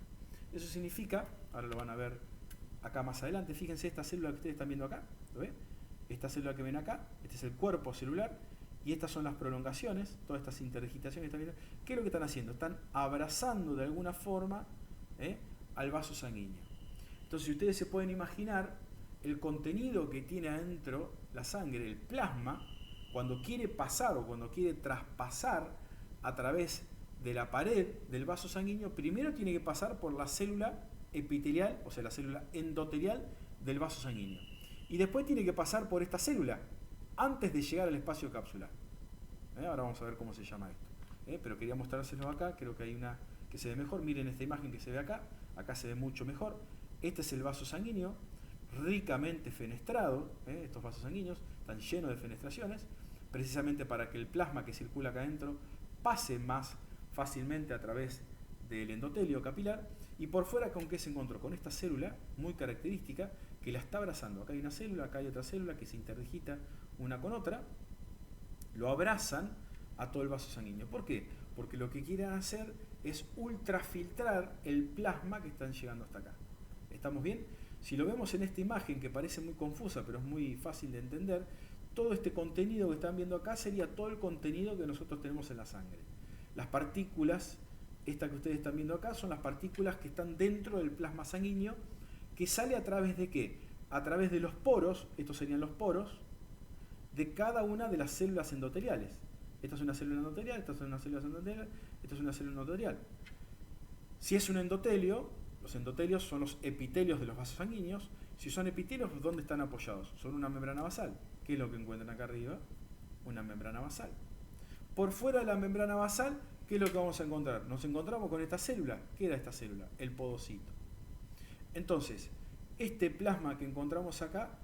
Eso significa, ahora lo van a ver acá más adelante, fíjense esta célula que ustedes están viendo acá, ¿lo ven? Esta célula que ven acá, este es el cuerpo celular, y estas son las prolongaciones, todas estas interdigitaciones que están viendo. ¿Qué es lo que están haciendo? Están abrazando de alguna forma al vaso sanguíneo. Entonces, si ustedes se pueden imaginar el contenido que tiene adentro la sangre, el plasma, cuando quiere pasar o cuando quiere traspasar a través de la pared del vaso sanguíneo, primero tiene que pasar por la célula epitelial, o sea, la célula endotelial del vaso sanguíneo. Y después tiene que pasar por esta célula antes de llegar al espacio capsular. Ahora vamos a ver cómo se llama esto. Pero quería mostrárselo acá, creo que hay una que se ve mejor. Miren esta imagen que se ve acá, acá se ve mucho mejor. Este es el vaso sanguíneo, ricamente fenestrado. Estos vasos sanguíneos están llenos de fenestraciones, precisamente para que el plasma que circula acá adentro pase más fácilmente a través del endotelio capilar. Y por fuera, ¿con qué se encontró? Con esta célula muy característica que la está abrazando. Acá hay una célula, acá hay otra célula que se interdigita una con otra, lo abrazan a todo el vaso sanguíneo. ¿Por qué? Porque lo que quieren hacer es ultrafiltrar el plasma que están llegando hasta acá. ¿Estamos bien? Si lo vemos en esta imagen, que parece muy confusa pero es muy fácil de entender, todo este contenido que están viendo acá sería todo el contenido que nosotros tenemos en la sangre. Las partículas, esta que ustedes están viendo acá, son las partículas que están dentro del plasma sanguíneo, que sale a través de ¿qué? A través de los poros, estos serían los poros, de cada una de las células endoteliales. Esta es una célula endotelial, esta es una célula endotelial, esta es una célula endotelial. Si es un endotelio, los endotelios son los epitelios de los vasos sanguíneos. Si son epitelios, ¿dónde están apoyados? Son una membrana basal. ¿Qué es lo que encuentran acá arriba? Una membrana basal. Por fuera de la membrana basal, ¿qué es lo que vamos a encontrar? Nos encontramos con esta célula. ¿Qué era esta célula? El podocito. Entonces, este plasma que encontramos acá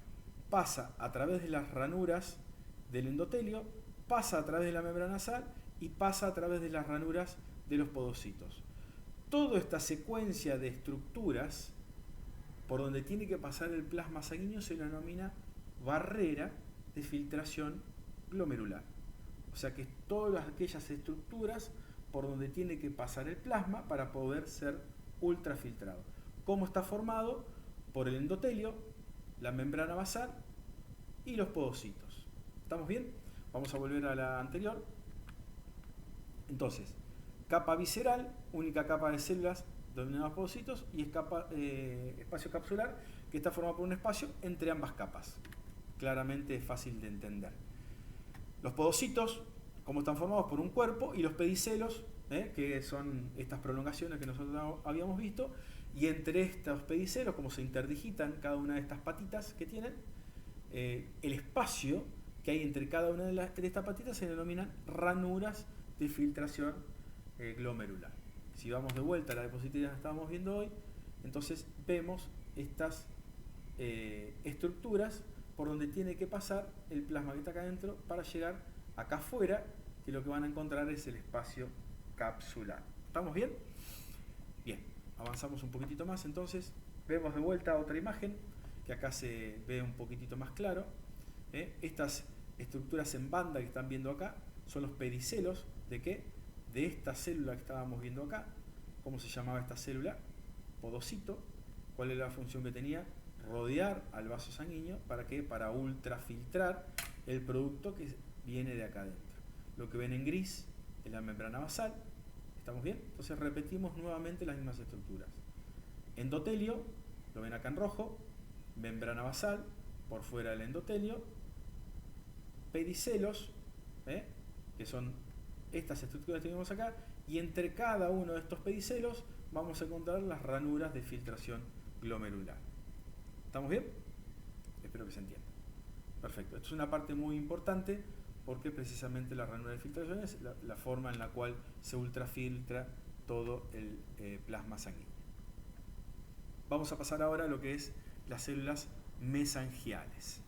pasa a través de las ranuras del endotelio, pasa a través de la membrana basal y pasa a través de las ranuras de los podocitos. Toda esta secuencia de estructuras por donde tiene que pasar el plasma sanguíneo se denomina barrera de filtración glomerular. O sea que todas aquellas estructuras por donde tiene que pasar el plasma para poder ser ultrafiltrado. ¿Cómo está formado? Por el endotelio, la membrana basal y los podocitos. ¿Estamos bien? Vamos a volver a la anterior. Entonces, capa visceral, única capa de células denominadas podocitos, y espacio capsular, que está formado por un espacio entre ambas capas. Claramente es fácil de entender. Los podocitos, como están formados por un cuerpo, y los pedicelos, que son estas prolongaciones que nosotros habíamos visto, y entre estos pedicelos, como se interdigitan cada una de estas patitas que tienen, el espacio que hay entre cada una de estas patitas se denominan ranuras de filtración glomerular. Si vamos de vuelta a la diapositiva que estábamos viendo hoy, entonces vemos estas estructuras por donde tiene que pasar el plasma que está acá adentro para llegar acá afuera, que lo que van a encontrar es el espacio capsular. ¿Estamos bien? Bien, avanzamos un poquitito más, entonces vemos de vuelta otra imagen que acá se ve un poquitito más claro. Estas estructuras en banda que están viendo acá son los pedicelos ¿de qué? De esta célula que estábamos viendo acá. ¿Cómo se llamaba esta célula? Podocito. ¿Cuál era la función que tenía? Rodear al vaso sanguíneo. ¿Para qué? Para ultrafiltrar el producto que viene de acá adentro. Lo que ven en gris es la membrana basal. ¿Estamos bien? Entonces repetimos nuevamente las mismas estructuras. Endotelio, lo ven acá en rojo, membrana basal, por fuera del endotelio, pedicelos, que son estas estructuras que tenemos acá, y entre cada uno de estos pedicelos vamos a encontrar las ranuras de filtración glomerular. ¿Estamos bien? Espero que se entienda. Perfecto. Esto es una parte muy importante porque precisamente la ranura de filtración es la forma en la cual se ultrafiltra todo el plasma sanguíneo. Vamos a pasar ahora a lo que es las células mesangiales.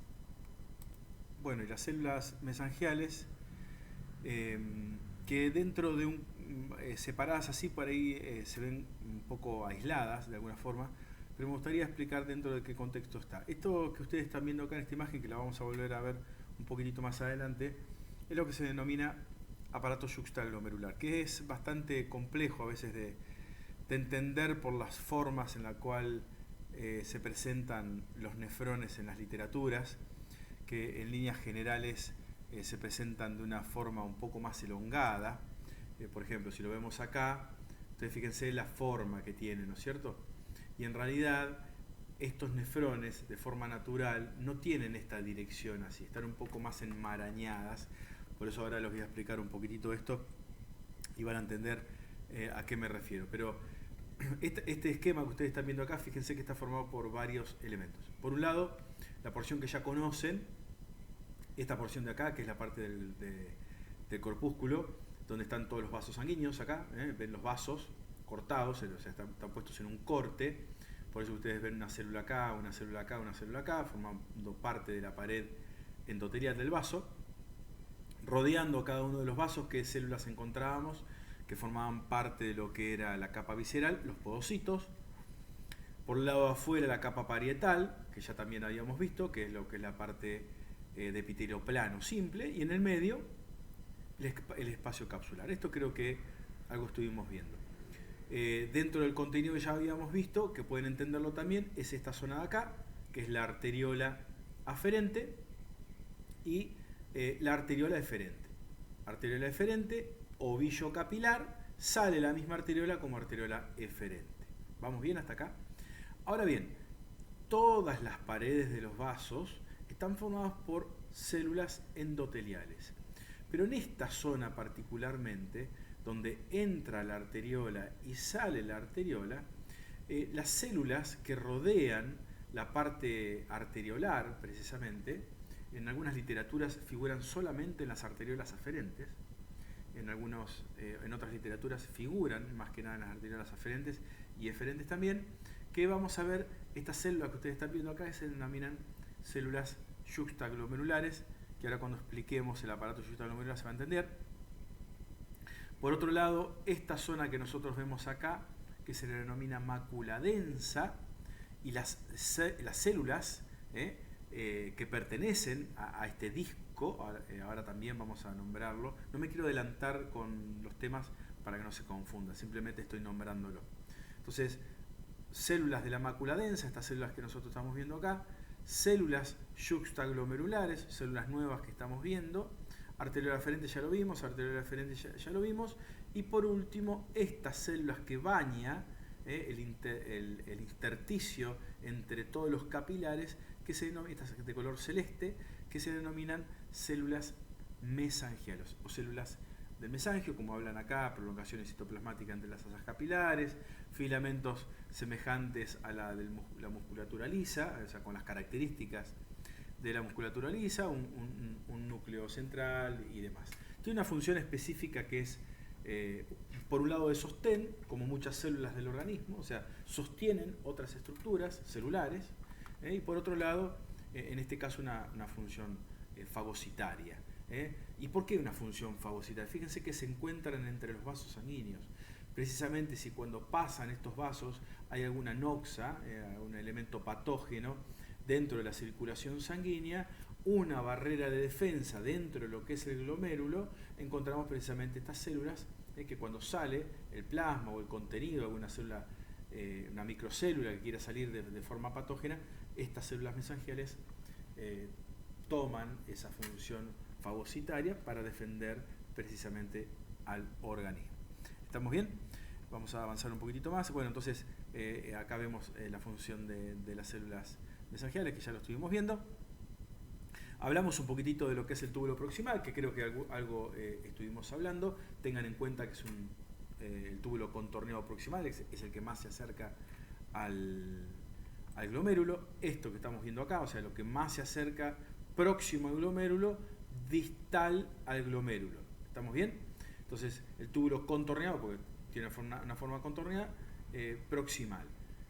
Bueno, y las células mesangiales, que dentro de separadas así por ahí se ven un poco aisladas de alguna forma, pero me gustaría explicar dentro de qué contexto está. Esto que ustedes están viendo acá en esta imagen, que la vamos a volver a ver un poquitito más adelante, es lo que se denomina aparato yuxtaglomerular, que es bastante complejo a veces de entender por las formas en la cual se presentan los nefrones en las literaturas, que en líneas generales se presentan de una forma un poco más elongada. Por ejemplo, si lo vemos acá, ustedes fíjense la forma que tiene, ¿no es cierto? Y en realidad estos nefrones de forma natural no tienen esta dirección así, están un poco más enmarañadas. Por eso ahora les voy a explicar un poquitito esto y van a entender a qué me refiero. Pero este esquema que ustedes están viendo acá, fíjense que está formado por varios elementos. Por un lado, la porción que ya conocen, esta porción de acá, que es la parte del corpúsculo, donde están todos los vasos sanguíneos acá, ven los vasos cortados, o sea, están puestos en un corte. Por eso ustedes ven una célula acá, una célula acá, una célula acá, formando parte de la pared endotelial del vaso. Rodeando cada uno de los vasos, ¿qué células encontrábamos? Que formaban parte de lo que era la capa visceral, los podocitos. Por el lado de afuera la capa parietal, que ya también habíamos visto, que es lo que es la parte de epitelio plano simple, y en el medio el espacio capsular. Esto creo que algo estuvimos viendo. Dentro del contenido que ya habíamos visto, que pueden entenderlo también, es esta zona de acá, que es la arteriola aferente y la arteriola eferente. Arteriola eferente, ovillo capilar, sale la misma arteriola como arteriola eferente. ¿Vamos bien hasta acá? Ahora bien, todas las paredes de los vasos están formadas por células endoteliales. Pero en esta zona particularmente, donde entra la arteriola y sale la arteriola, las células que rodean la parte arteriolar, precisamente, en algunas literaturas figuran solamente en las arteriolas aferentes, en otras literaturas figuran más que nada en las arteriolas aferentes y eferentes también, que vamos a ver estas células que ustedes están viendo acá se denominan células yuxtaglomerulares, que ahora cuando expliquemos el aparato yuxtaglomerular se va a entender. Por otro lado, esta zona que nosotros vemos acá, que se le denomina mácula densa, y las células que pertenecen a este disco, ahora también vamos a nombrarlo. No me quiero adelantar con los temas para que no se confunda, simplemente estoy nombrándolo. Entonces, células de la mácula densa, estas células que nosotros estamos viendo acá, células yuxtaglomerulares, células nuevas que estamos viendo, arteriola aferente ya lo vimos, arteriola eferente ya lo vimos, y por último, estas células que baña el intersticio entre todos los capilares, que se denominan, estas de color celeste, que se denominan células mesangiales o células del mesangio, como hablan acá, prolongaciones citoplasmáticas entre las asas capilares, filamentos semejantes a la musculatura lisa, o sea, con las características de la musculatura lisa, un núcleo central y demás. Tiene una función específica que es por un lado de sostén, como muchas células del organismo, o sea, sostienen otras estructuras celulares, y por otro lado, en este caso una función fagocitaria. ¿Y por qué una función fagocitaria? Fíjense que se encuentran entre los vasos sanguíneos. Precisamente si cuando pasan estos vasos hay alguna noxa, un elemento patógeno dentro de la circulación sanguínea, una barrera de defensa dentro de lo que es el glomérulo, encontramos precisamente estas células que cuando sale el plasma o el contenido de alguna célula, una microcélula que quiera salir de forma patógena, estas células mesangiales toman esa función fagocitaria para defender precisamente al organismo. ¿Estamos bien? Vamos a avanzar un poquitito más. Bueno, entonces acá vemos la función de las células mesangiales, que ya lo estuvimos viendo. Hablamos un poquitito de lo que es el túbulo proximal, que creo que algo estuvimos hablando. Tengan en cuenta que es el túbulo contorneado proximal, es el que más se acerca al glomérulo. Esto que estamos viendo acá, o sea, lo que más se acerca próximo al glomérulo, distal al glomérulo. ¿Estamos bien? Entonces, el túbulo contorneado, porque tiene una forma contorneada, proximal.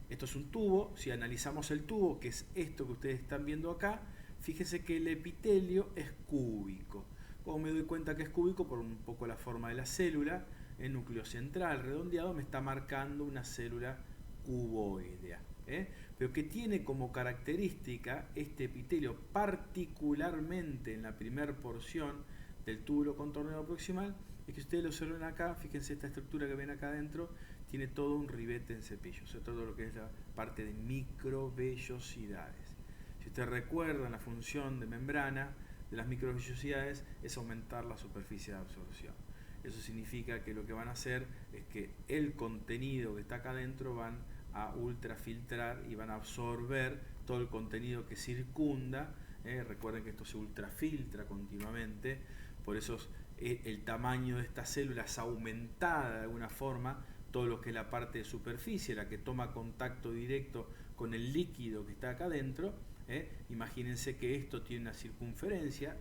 Esto es un tubo. Si analizamos el tubo, que es esto que ustedes están viendo acá, fíjense que el epitelio es cúbico. ¿Cómo me doy cuenta que es cúbico? Por un poco la forma de la célula. El núcleo central redondeado me está marcando una célula cuboidea, pero que tiene como característica este epitelio, particularmente en la primera porción del túbulo contorneado proximal, es que ustedes lo observan acá. Fíjense esta estructura que ven acá adentro, tiene todo un ribete en cepillo, o sea, todo lo que es la parte de microvellosidades. Si ustedes recuerdan, la función de membrana de las microvellosidades es aumentar la superficie de absorción. Eso significa que lo que van a hacer es que el contenido que está acá adentro van a ultrafiltrar y van a absorber todo el contenido que circunda. Recuerden que esto se ultrafiltra continuamente, por eso el tamaño de esta célula es aumentada de alguna forma. Todo lo que es la parte de superficie, la que toma contacto directo con el líquido que está acá adentro. Imagínense que esto tiene una circunferencia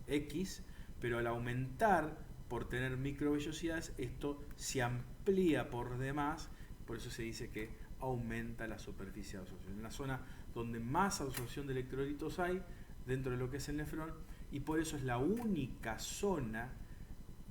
X, pero al aumentar por tener microvellosidades, esto se amplía por demás, por eso se dice que aumenta la superficie de absorción. En la zona donde más absorción de electrolitos hay, dentro de lo que es el nefrón, y por eso es la única zona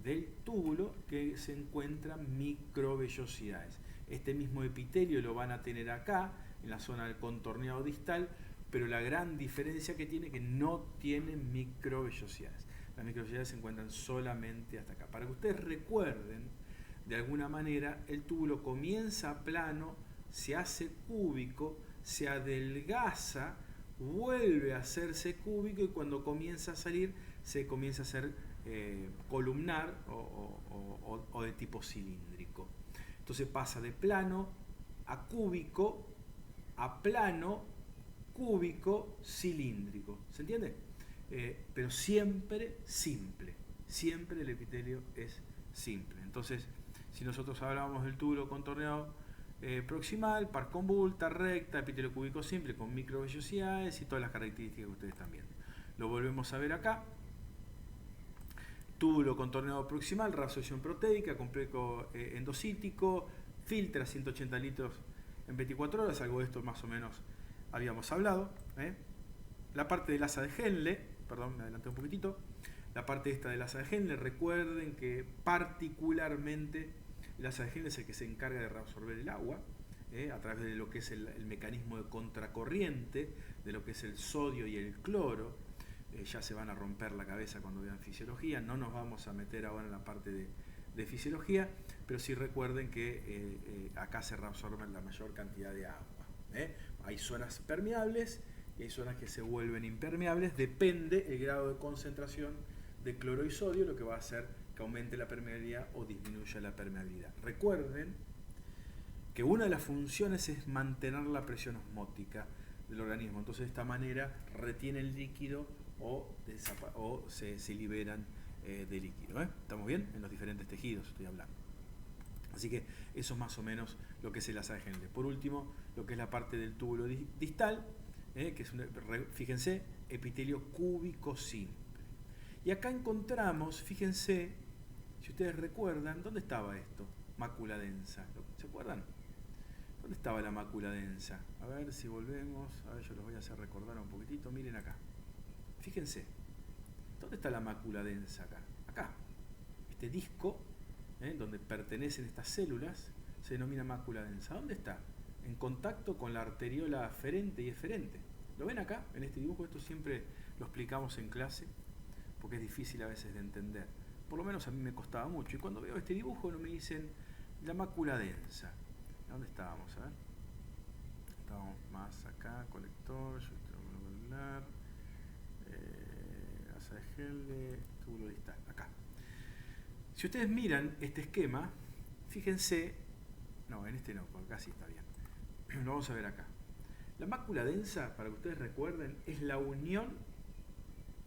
del túbulo que se encuentran microvellosidades. Este mismo epitelio lo van a tener acá, en la zona del contorneado distal, pero la gran diferencia que tiene es que no tiene microvellosidades. Las microvellosidades se encuentran solamente hasta acá. Para que ustedes recuerden, de alguna manera, el túbulo comienza plano, se hace cúbico, se adelgaza, vuelve a hacerse cúbico y cuando comienza a salir, se comienza a hacer columnar o de tipo cilíndrico. Entonces pasa de plano a cúbico, a plano, cúbico, cilíndrico. ¿Se entiende? Pero siempre simple. Siempre el epitelio es simple. Entonces, si nosotros hablábamos del túbulo contorneado proximal, par convulta, recta, epitelio cúbico simple con microvellosidades y todas las características que ustedes están viendo. Lo volvemos a ver acá. Túbulo contorneado proximal, reabsorción proteica, complejo endocítico, filtra 180 litros en 24 horas, algo de esto más o menos habíamos hablado. La parte del asa de Henle, perdón, me adelanté un poquitito, la parte esta del asa de Henle, recuerden que particularmente el asa de Henle es el que se encarga de reabsorber el agua, a través de lo que es el mecanismo de contracorriente, de lo que es el sodio y el cloro. Ya se van a romper la cabeza cuando vean fisiología, no nos vamos a meter ahora en la parte de fisiología, pero sí recuerden que acá se reabsorben la mayor cantidad de agua. Hay zonas permeables y hay zonas que se vuelven impermeables, depende el grado de concentración de cloro y sodio, lo que va a hacer que aumente la permeabilidad o disminuya la permeabilidad. Recuerden que una de las funciones es mantener la presión osmótica del organismo, entonces de esta manera retiene el líquido o se liberan de líquido. ¿Estamos bien? En los diferentes tejidos estoy hablando. Así que eso es más o menos lo que es el asa de Henle. Por último, lo que es la parte del túbulo distal, que es, fíjense, epitelio cúbico simple. Y acá encontramos, fíjense, Si ustedes recuerdan, ¿dónde estaba esto? Mácula densa. ¿Se acuerdan? ¿Dónde estaba la mácula densa? A ver si volvemos. A ver, yo los voy a hacer recordar un poquitito. Miren acá. Fíjense. ¿Dónde está la mácula densa acá? Acá. Este disco, donde pertenecen estas células, se denomina mácula densa. ¿Dónde está? En contacto con la arteriola aferente y eferente. ¿Lo ven acá? En este dibujo. Esto siempre lo explicamos en clase, porque es difícil a veces de entender. Por lo menos a mí me costaba mucho. Y cuando veo este dibujo no me dicen la mácula densa. ¿Dónde estábamos? A ver. Estábamos más acá, colector, glomerular, asa de Henle, túbulo distal, acá. Si ustedes miran este esquema, fíjense, no, en este no, porque acá sí está bien. Lo vamos a ver acá. La mácula densa, para que ustedes recuerden, es la unión.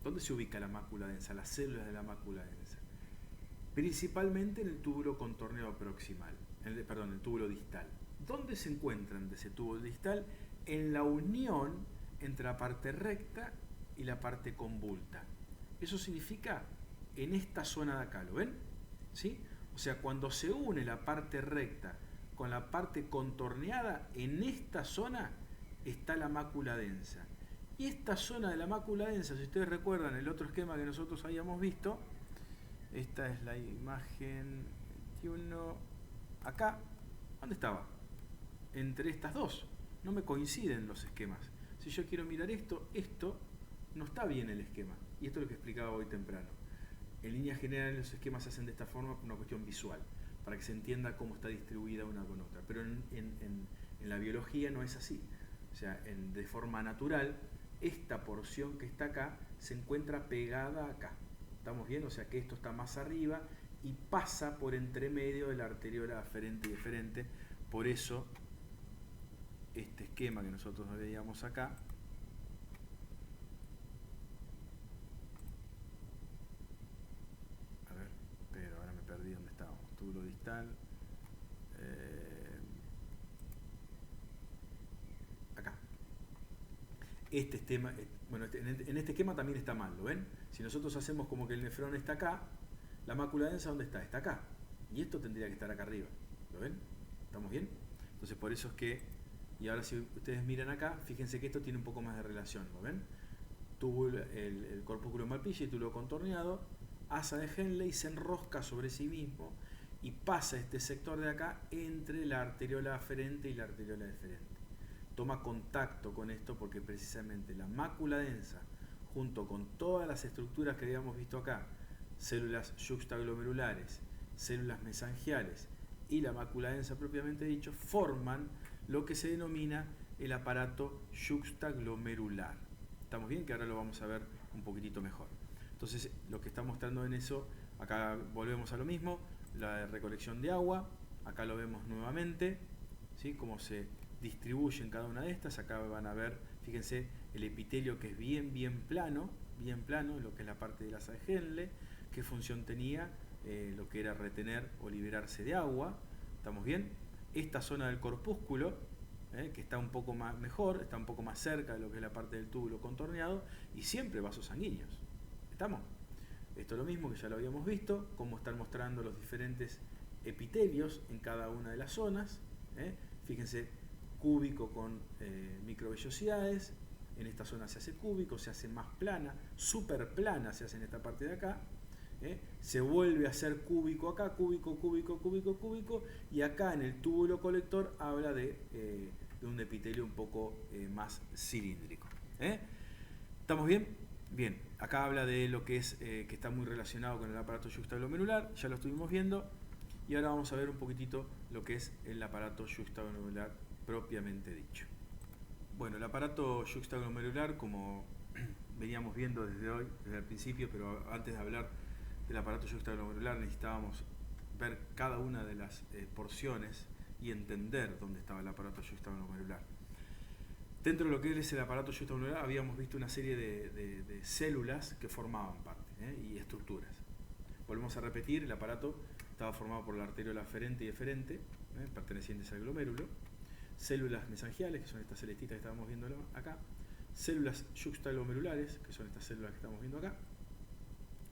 ¿Dónde se ubica la mácula densa? Las células de la mácula densa. Principalmente en el túbulo contorneado proximal, el túbulo distal. ¿Dónde se encuentran de ese túbulo distal? En la unión entre la parte recta y la parte convulta. Eso significa en esta zona de acá, ¿lo ven? ¿Sí? O sea, cuando se une la parte recta con la parte contorneada, en esta zona está la mácula densa. Y esta zona de la mácula densa, si ustedes recuerdan el otro esquema que nosotros habíamos visto, esta es la imagen 21, acá, ¿dónde estaba? Entre estas dos, no me coinciden los esquemas. Si yo quiero mirar esto no está bien el esquema. Y esto es lo que explicaba hoy temprano. En líneas generales los esquemas se hacen de esta forma por una cuestión visual, para que se entienda cómo está distribuida una con otra. Pero en la biología no es así. O sea, de forma natural, esta porción que está acá se encuentra pegada acá. ¿Estamos bien? O sea que esto está más arriba y pasa por entre medio de la arteriola aferente y eferente. Por eso, este esquema que nosotros veíamos acá, a ver, pero ahora me perdí dónde estábamos. Túbulo distal. Acá. Este esquema, bueno, en este esquema también está mal, ¿lo ven? Si nosotros hacemos como que el nefrón está acá, la mácula densa, ¿dónde está? Está acá. Y esto tendría que estar acá arriba. ¿Lo ven? ¿Estamos bien? Entonces por eso es que, y ahora si ustedes miran acá, fíjense que esto tiene un poco más de relación, ¿lo ven? Túbulo, el corpúsculo Malpighi, túbulo contorneado, asa de Henle, y se enrosca sobre sí mismo y pasa este sector de acá entre la arteriola aferente y la arteriola deferente. Toma contacto con esto porque precisamente la mácula densa, junto con todas las estructuras que habíamos visto acá, células yuxtaglomerulares, células mesangiales y la mácula densa propiamente dicho, forman lo que se denomina el aparato yuxtaglomerular. ¿Estamos bien? Que ahora lo vamos a ver un poquitito mejor. Entonces, lo que está mostrando en eso, acá volvemos a lo mismo, la recolección de agua, acá lo vemos nuevamente, ¿sí? Cómo se distribuye en cada una de estas. Acá van a ver, fíjense, el epitelio que es bien plano, lo que es la parte del asa de Henle, qué función tenía, lo que era retener o liberarse de agua. ¿Estamos bien? Esta zona del corpúsculo, que está un poco más mejor, está un poco más cerca de lo que es la parte del túbulo contorneado, y siempre vasos sanguíneos. ¿Estamos? Esto es lo mismo que ya lo habíamos visto, cómo están mostrando los diferentes epitelios en cada una de las zonas. Fíjense, cúbico con microvellosidades, en esta zona se hace cúbico, se hace más plana, súper plana se hace en esta parte de acá, se vuelve a hacer cúbico acá, cúbico, y acá en el túbulo colector habla de un epitelio un poco más cilíndrico. ¿Estamos bien? Bien, acá habla de lo que es que está muy relacionado con el aparato yuxtaglomerular, ya lo estuvimos viendo, y ahora vamos a ver un poquitito lo que es el aparato yuxtaglomerular propiamente dicho. Bueno, el aparato yuxtaglomerular, como veníamos viendo desde el principio, pero antes de hablar del aparato yuxtaglomerular necesitábamos ver cada una de las porciones y entender dónde estaba el aparato yuxtaglomerular. Dentro de lo que es el aparato yuxtaglomerular habíamos visto una serie de células que formaban parte y estructuras. Volvemos a repetir, el aparato estaba formado por la arteriola aferente y eferente, pertenecientes al glomérulo, células mesangiales, que son estas celestitas que estábamos viendo acá, células yuxtaglomerulares, que son estas células que estamos viendo acá,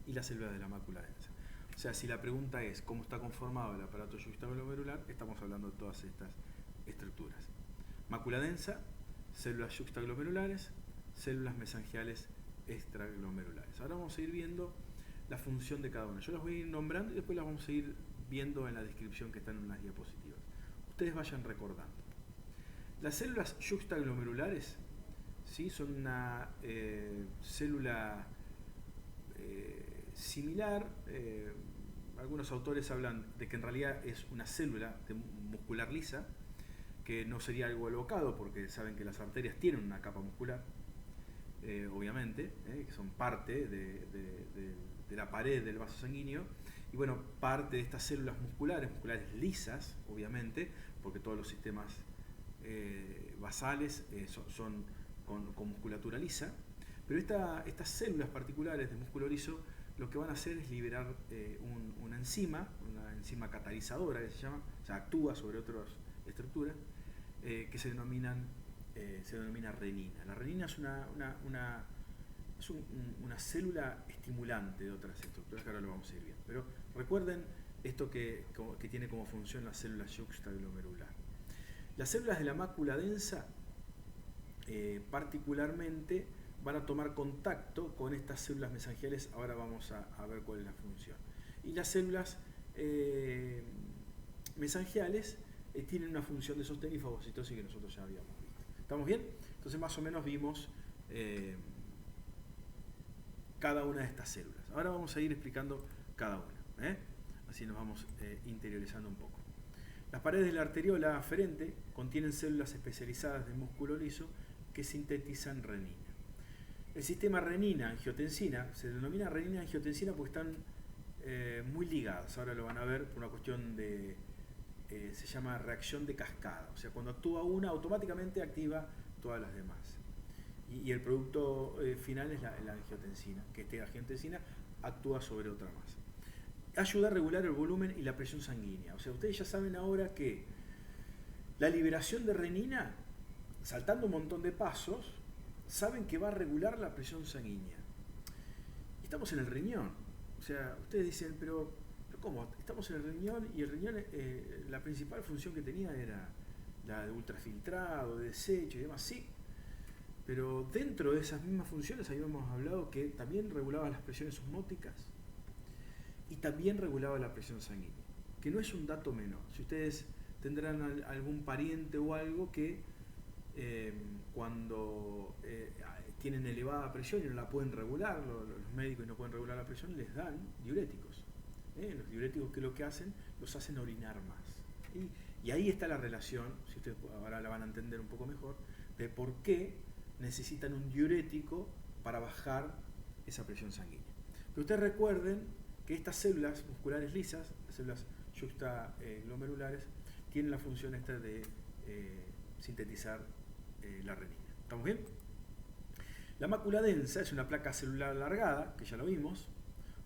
y las células de la mácula densa. O sea, si la pregunta es cómo está conformado el aparato yuxtaglomerular, estamos hablando de todas estas estructuras. Mácula densa, células yuxtaglomerulares, células mesangiales extraglomerulares. Ahora vamos a ir viendo la función de cada una. Yo las voy a ir nombrando y después las vamos a ir viendo en la descripción que están en unas diapositivas. Ustedes vayan recordando. Las células yuxtaglomerulares, ¿sí?, son una célula similar. Algunos autores hablan de que en realidad es una célula muscular lisa, que no sería algo alocado porque saben que las arterias tienen una capa muscular, obviamente, que son parte de la pared del vaso sanguíneo. Y bueno, parte de estas células musculares lisas, obviamente, porque todos los sistemas basales son con musculatura lisa. Pero estas células particulares de músculo liso lo que van a hacer es liberar una enzima catalizadora, que se llama, o sea, actúa sobre otras estructuras, que se denomina renina. La renina es una célula estimulante de otras estructuras, que ahora lo vamos a ir viendo. Pero recuerden esto que tiene como función la célula yuxtaglomerular. Las células de la mácula densa, particularmente, van a tomar contacto con estas células mesangiales. Ahora vamos a ver cuál es la función. Y las células mesangiales tienen una función de sostén y fagocitosis que nosotros ya habíamos visto. ¿Estamos bien? Entonces más o menos vimos cada una de estas células. Ahora vamos a ir explicando cada una, así nos vamos interiorizando un poco. Las paredes de la arteriola aferente contienen células especializadas de músculo liso que sintetizan renina. El sistema renina-angiotensina se denomina renina-angiotensina porque están muy ligados. Ahora lo van a ver por una cuestión de... se llama reacción de cascada. O sea, cuando actúa una, automáticamente activa todas las demás. Y el producto final es la angiotensina, que esta angiotensina actúa sobre otra más. Ayuda a regular el volumen y la presión sanguínea. O sea, ustedes ya saben ahora que la liberación de renina, saltando un montón de pasos, saben que va a regular la presión sanguínea. Estamos en el riñón. O sea, ustedes dicen, pero ¿cómo? Estamos en el riñón y el riñón, la principal función que tenía era la de ultrafiltrado, de desecho y demás. Sí, pero dentro de esas mismas funciones habíamos hablado que también regulaba las presiones osmóticas y también regulaba la presión sanguínea, que no es un dato menor. Si ustedes tendrán algún pariente o algo que cuando tienen elevada presión y no la pueden regular, los médicos no pueden regular la presión, les dan diuréticos. Los diuréticos, que lo que hacen, los hacen orinar más. Y ahí está la relación, si ustedes ahora la van a entender un poco mejor, de por qué necesitan un diurético para bajar esa presión sanguínea. Pero ustedes recuerden que estas células musculares lisas, las células yuxtaglomerulares, tienen la función esta de sintetizar la renina. ¿Estamos bien? La mácula densa es una placa celular alargada, que ya lo vimos,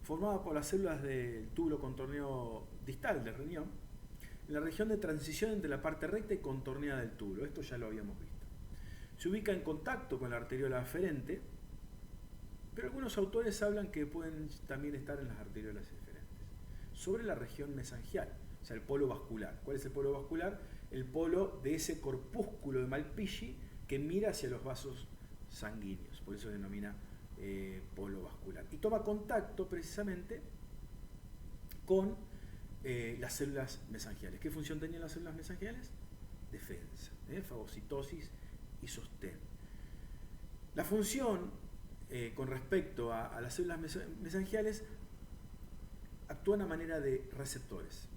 formada por las células del túbulo contorneo distal del riñón, en la región de transición entre la parte recta y contorneada del túbulo. Esto ya lo habíamos visto. Se ubica en contacto con la arteriola aferente, pero algunos autores hablan que pueden también estar en las arteriolas eferentes. Sobre la región mesangial, o sea, el polo vascular. ¿Cuál es el polo vascular? El polo de ese corpúsculo de Malpighi que mira hacia los vasos sanguíneos. Por eso se denomina polo vascular. Y toma contacto precisamente con las células mesangiales. ¿Qué función tenían las células mesangiales? Defensa, fagocitosis y sostén. La función con respecto a las células mesangiales actúan a manera de receptores.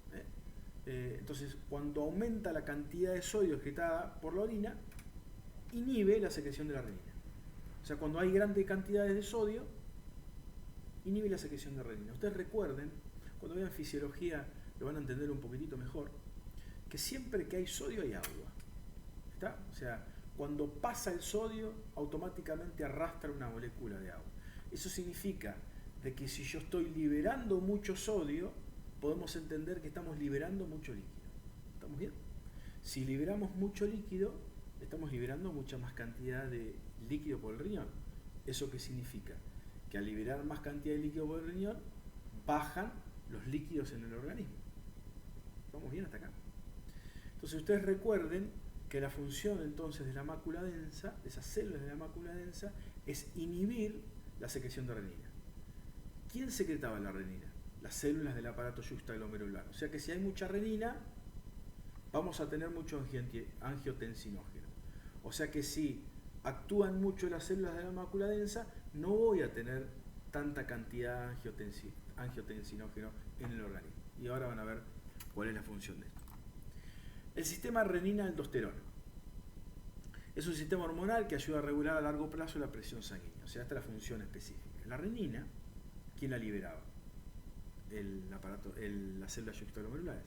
Entonces, cuando aumenta la cantidad de sodio excretada por la orina, inhibe la secreción de la renina. O sea, cuando hay grandes cantidades de sodio, inhibe la secreción de renina. Ustedes recuerden, cuando vean fisiología, lo van a entender un poquitito mejor, que siempre que hay sodio hay agua. ¿Está? O sea, cuando pasa el sodio, automáticamente arrastra una molécula de agua. Eso significa de que si yo estoy liberando mucho sodio, podemos entender que estamos liberando mucho líquido. ¿Estamos bien? Si liberamos mucho líquido, estamos liberando mucha más cantidad de líquido por el riñón. ¿Eso qué significa? Que al liberar más cantidad de líquido por el riñón, bajan los líquidos en el organismo. ¿Vamos bien hasta acá? Entonces ustedes recuerden que la función entonces de la mácula densa, de esas células de la mácula densa, es inhibir la secreción de renina. ¿Quién secretaba la renina? Las células del aparato yuxtaglomerular. O sea que si hay mucha renina, vamos a tener mucho angiotensinógeno. O sea que si actúan mucho las células de la mácula densa, no voy a tener tanta cantidad de angiotensinógeno en el organismo. Y ahora van a ver cuál es la función de esto. El sistema renina-aldosterona es un sistema hormonal que ayuda a regular a largo plazo la presión sanguínea. O sea, esta es la función específica. La renina, ¿quién la liberaba? Las células yuxtaglomerulares.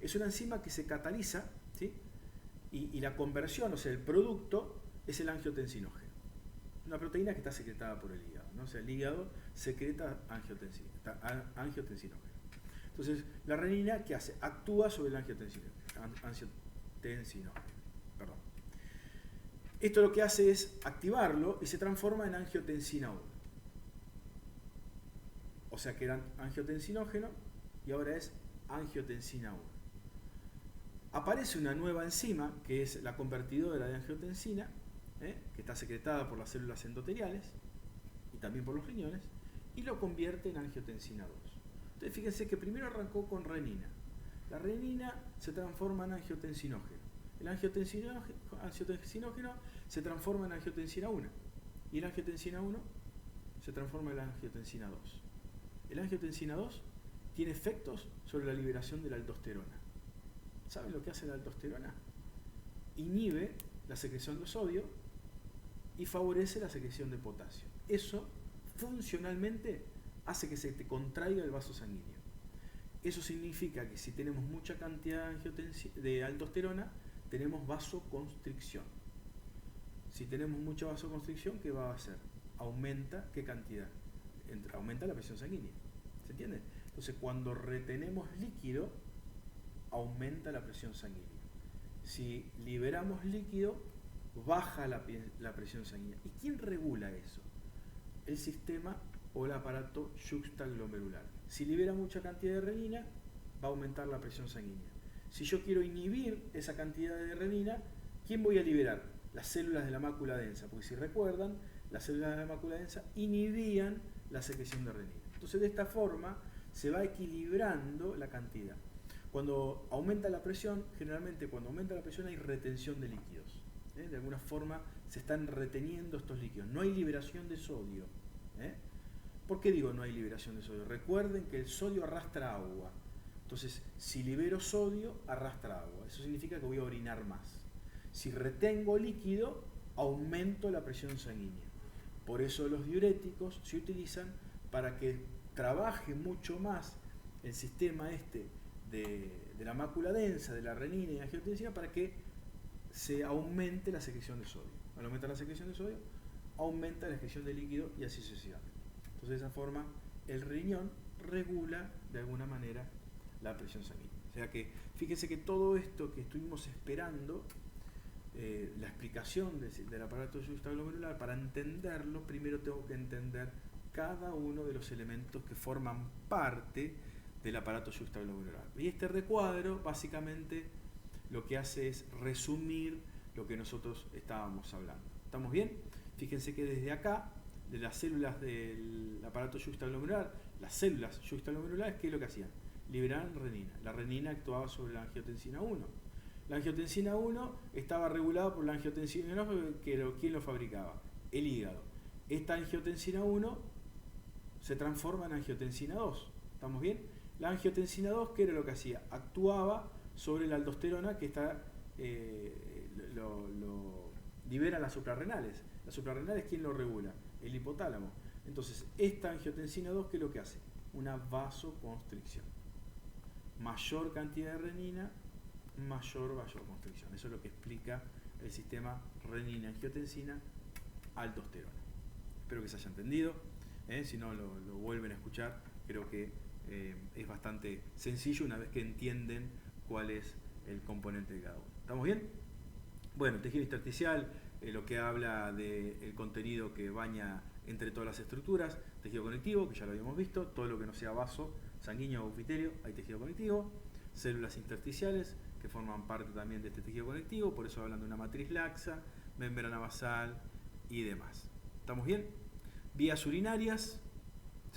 Es una enzima que se cataliza, ¿sí? y la conversión, o sea, el producto es el angiotensinógeno. Una proteína que está secretada por el hígado, ¿no? O sea, el hígado secreta angiotensinógeno. Entonces, la renina, ¿qué hace? Actúa sobre el angiotensinógeno. Perdón. Esto lo que hace es activarlo y se transforma en angiotensina 1. O sea que era angiotensinógeno y ahora es angiotensina 1. Aparece una nueva enzima que es la convertidora de angiotensina, que está secretada por las células endoteliales y también por los riñones, y lo convierte en angiotensina 2. Entonces fíjense que primero arrancó con renina. La renina se transforma en angiotensinógeno. El angiotensinógeno se transforma en angiotensina 1. Y el angiotensina 1 se transforma en angiotensina 2. El angiotensina 2 tiene efectos sobre la liberación de la aldosterona. ¿Saben lo que hace la aldosterona? Inhibe la secreción de sodio y favorece la secreción de potasio. Eso funcionalmente hace que se te contraiga el vaso sanguíneo. Eso significa que si tenemos mucha cantidad de aldosterona, tenemos vasoconstricción. Si tenemos mucha vasoconstricción, ¿qué va a hacer? Aumenta, ¿qué cantidad? Aumenta la presión sanguínea. ¿Se entiende? Entonces, cuando retenemos líquido, aumenta la presión sanguínea. Si liberamos líquido, baja la presión sanguínea. ¿Y quién regula eso? El sistema o el aparato yuxtaglomerular. Si libera mucha cantidad de renina, va a aumentar la presión sanguínea. Si yo quiero inhibir esa cantidad de renina, ¿quién voy a liberar? Las células de la mácula densa. Porque si recuerdan, las células de la mácula densa inhibían la secreción de renina. Entonces, de esta forma, se va equilibrando la cantidad. Cuando aumenta la presión, generalmente cuando aumenta la presión hay retención de líquidos. De alguna forma se están reteniendo estos líquidos. No hay liberación de sodio. ¿Por qué digo no hay liberación de sodio? Recuerden que el sodio arrastra agua. Entonces, si libero sodio, arrastra agua. Eso significa que voy a orinar más. Si retengo líquido, aumento la presión sanguínea. Por eso los diuréticos se utilizan para que trabaje mucho más el sistema de la mácula densa, de la renina y la angiotensina, para que se aumente la secreción de sodio. Al aumentar la secreción de sodio, aumenta la excreción de líquido y así sucesivamente. Entonces, de esa forma, el riñón regula de alguna manera la presión sanguínea. O sea que, fíjense que todo esto que estuvimos esperando, la explicación del aparato yuxtaglomerular, para entenderlo, primero tengo que entender cada uno de los elementos que forman parte del aparato yuxtaglomerular. Y este recuadro, básicamente, lo que hace es resumir lo que nosotros estábamos hablando. ¿Estamos bien? Fíjense que desde acá, de las células del aparato yuxtaglomerular, las células yuxtaglomerulares, ¿qué es lo que hacían? Liberaban renina. La renina actuaba sobre la angiotensina 1. La angiotensina 1 estaba regulada por la angiotensina 2, ¿quién lo fabricaba? El hígado. Esta angiotensina 1 se transforma en angiotensina 2. ¿Estamos bien? La angiotensina 2, ¿qué era lo que hacía? Actuaba sobre la aldosterona que está, libera las suprarrenales. Las suprarrenales, ¿quién lo regula? El hipotálamo. Entonces, esta angiotensina 2, ¿qué es lo que hace? Una vasoconstricción. Mayor cantidad de renina, mayor vasoconstricción. Eso es lo que explica el sistema renina-angiotensina-aldosterona. Espero que se haya entendido. Si no, lo vuelven a escuchar. Creo que es bastante sencillo una vez que entienden cuál es el componente de cada uno. ¿Estamos bien? Bueno, tejido intersticial, lo que habla del contenido que baña entre todas las estructuras. tejido conectivo, que ya lo habíamos visto, todo lo que no sea vaso sanguíneo o epitelio, hay tejido conectivo, células intersticiales, que forman parte también de este tejido conectivo, por eso hablan de una matriz laxa, membrana basal y demás. ¿Estamos bien? Vías urinarias,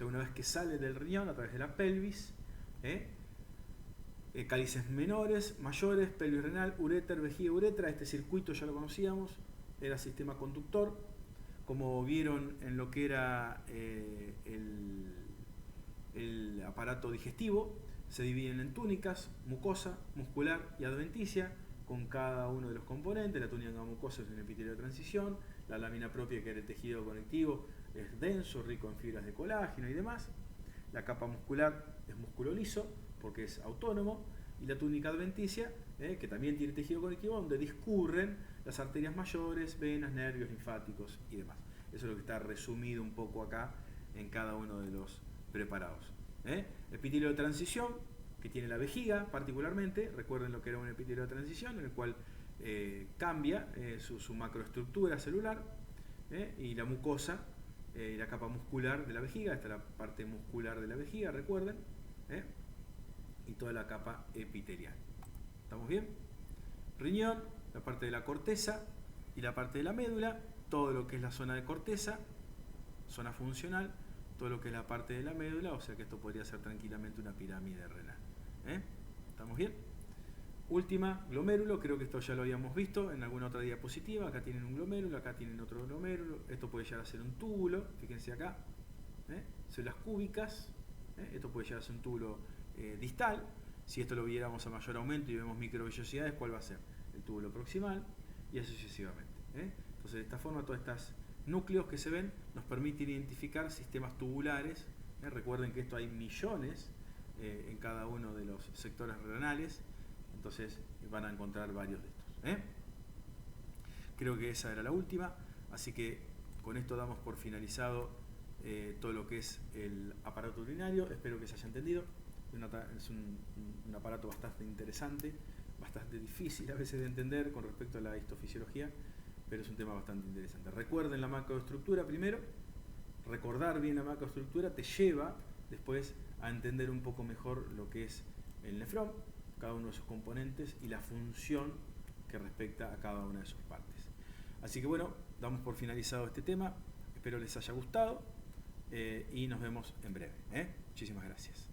una vez que sale del riñón a través de la pelvis, cálices menores, mayores, pelvis renal, uréter, vejiga, uretra. Este circuito ya lo conocíamos, era sistema conductor. Como vieron en lo que era el aparato digestivo, se dividen en túnicas, mucosa, muscular y adventicia, con cada uno de los componentes. La túnica mucosa es un epitelio de transición, la lámina propia, que era el tejido conectivo, es denso, rico en fibras de colágeno y demás. La capa muscular es músculo liso, porque es autónomo, y la túnica adventicia, que también tiene tejido conectivo, donde discurren las arterias mayores, venas, nervios linfáticos y demás. Eso es lo que está resumido un poco acá en cada uno de los preparados. Epitelio de transición, que tiene la vejiga particularmente. Recuerden lo que era un epitelio de transición, en el cual cambia su macroestructura celular, y la mucosa y la capa muscular de la vejiga. Esta es la parte muscular de la vejiga, recuerden, y toda la capa epitelial. ¿Estamos bien? Riñón, la parte de la corteza y la parte de la médula, todo lo que es la zona de corteza, zona funcional, todo lo que es la parte de la médula, o sea que esto podría ser tranquilamente una pirámide renal. ¿Estamos bien? Última, glomérulo, creo que esto ya lo habíamos visto en alguna otra diapositiva. Acá tienen un glomérulo, acá tienen otro glomérulo. Esto puede llegar a ser un túbulo, fíjense acá, células cúbicas. Esto puede llegar a ser un túbulo distal. Si esto lo viéramos a mayor aumento y vemos microvellosidades, ¿cuál va a ser? El túbulo proximal, y así sucesivamente. Entonces, de esta forma, todos estos núcleos que se ven nos permiten identificar sistemas tubulares. Recuerden que esto hay millones en cada uno de los sectores renales. Entonces van a encontrar varios de estos. Creo que esa era la última, así que con esto damos por finalizado todo lo que es el aparato urinario. Espero que se haya entendido. Es un aparato bastante interesante, bastante difícil a veces de entender con respecto a la histofisiología, pero es un tema bastante interesante. Recuerden la macroestructura primero. Recordar bien la macroestructura te lleva después a entender un poco mejor lo que es el nefrón, cada uno de sus componentes y la función que respecta a cada una de sus partes. Así que bueno, damos por finalizado este tema. Espero les haya gustado y nos vemos en breve. Muchísimas gracias.